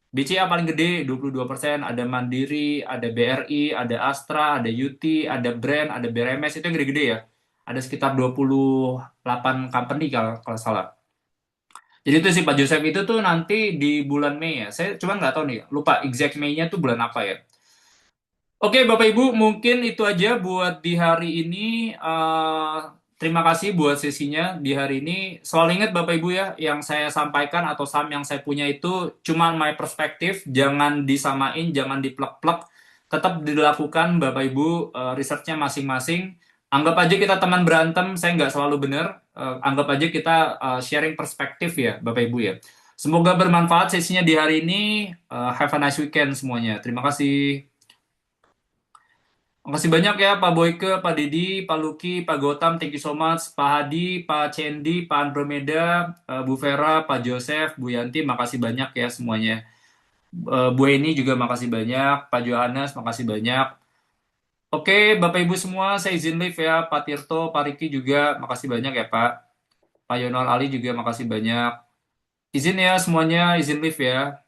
BCA paling gede 22%, ada Mandiri, ada BRI, ada Astra, ada UT, ada Brand, ada BRMS, itu yang gede-gede ya. Ada sekitar 28 company kalau salah. Jadi itu sih Pak Joseph itu tuh nanti di bulan Mei ya. Saya cuma nggak tahu nih, lupa exact Mei-nya tuh bulan apa ya. Oke, Bapak Ibu, mungkin itu aja buat di hari ini. Terima kasih buat sesinya di hari ini. Selalu ingat Bapak Ibu ya, yang saya sampaikan atau saham yang saya punya itu cuma my perspektif, jangan disamain, jangan diplek-plek. Tetap dilakukan Bapak Ibu researchnya masing-masing. Anggap aja kita teman berantem, saya nggak selalu benar. Anggap aja kita sharing perspektif ya, Bapak Ibu ya. Semoga bermanfaat sesinya di hari ini. Have a nice weekend semuanya. Terima kasih. Makasih banyak ya Pak Boyke, Pak Didi, Pak Luki, Pak Gotam, thank you so much. Pak Hadi, Pak Cendi, Pak Andromeda, Bu Vera, Pak Joseph, Bu Yanti, makasih banyak ya semuanya. Bu Eni juga makasih banyak, Pak Johannes makasih banyak. Oke, Bapak Ibu semua, saya izin live ya. Pak Tirto, Pak Riki juga makasih banyak ya Pak. Pak Yonal Ali juga makasih banyak. Izin ya semuanya, izin live ya.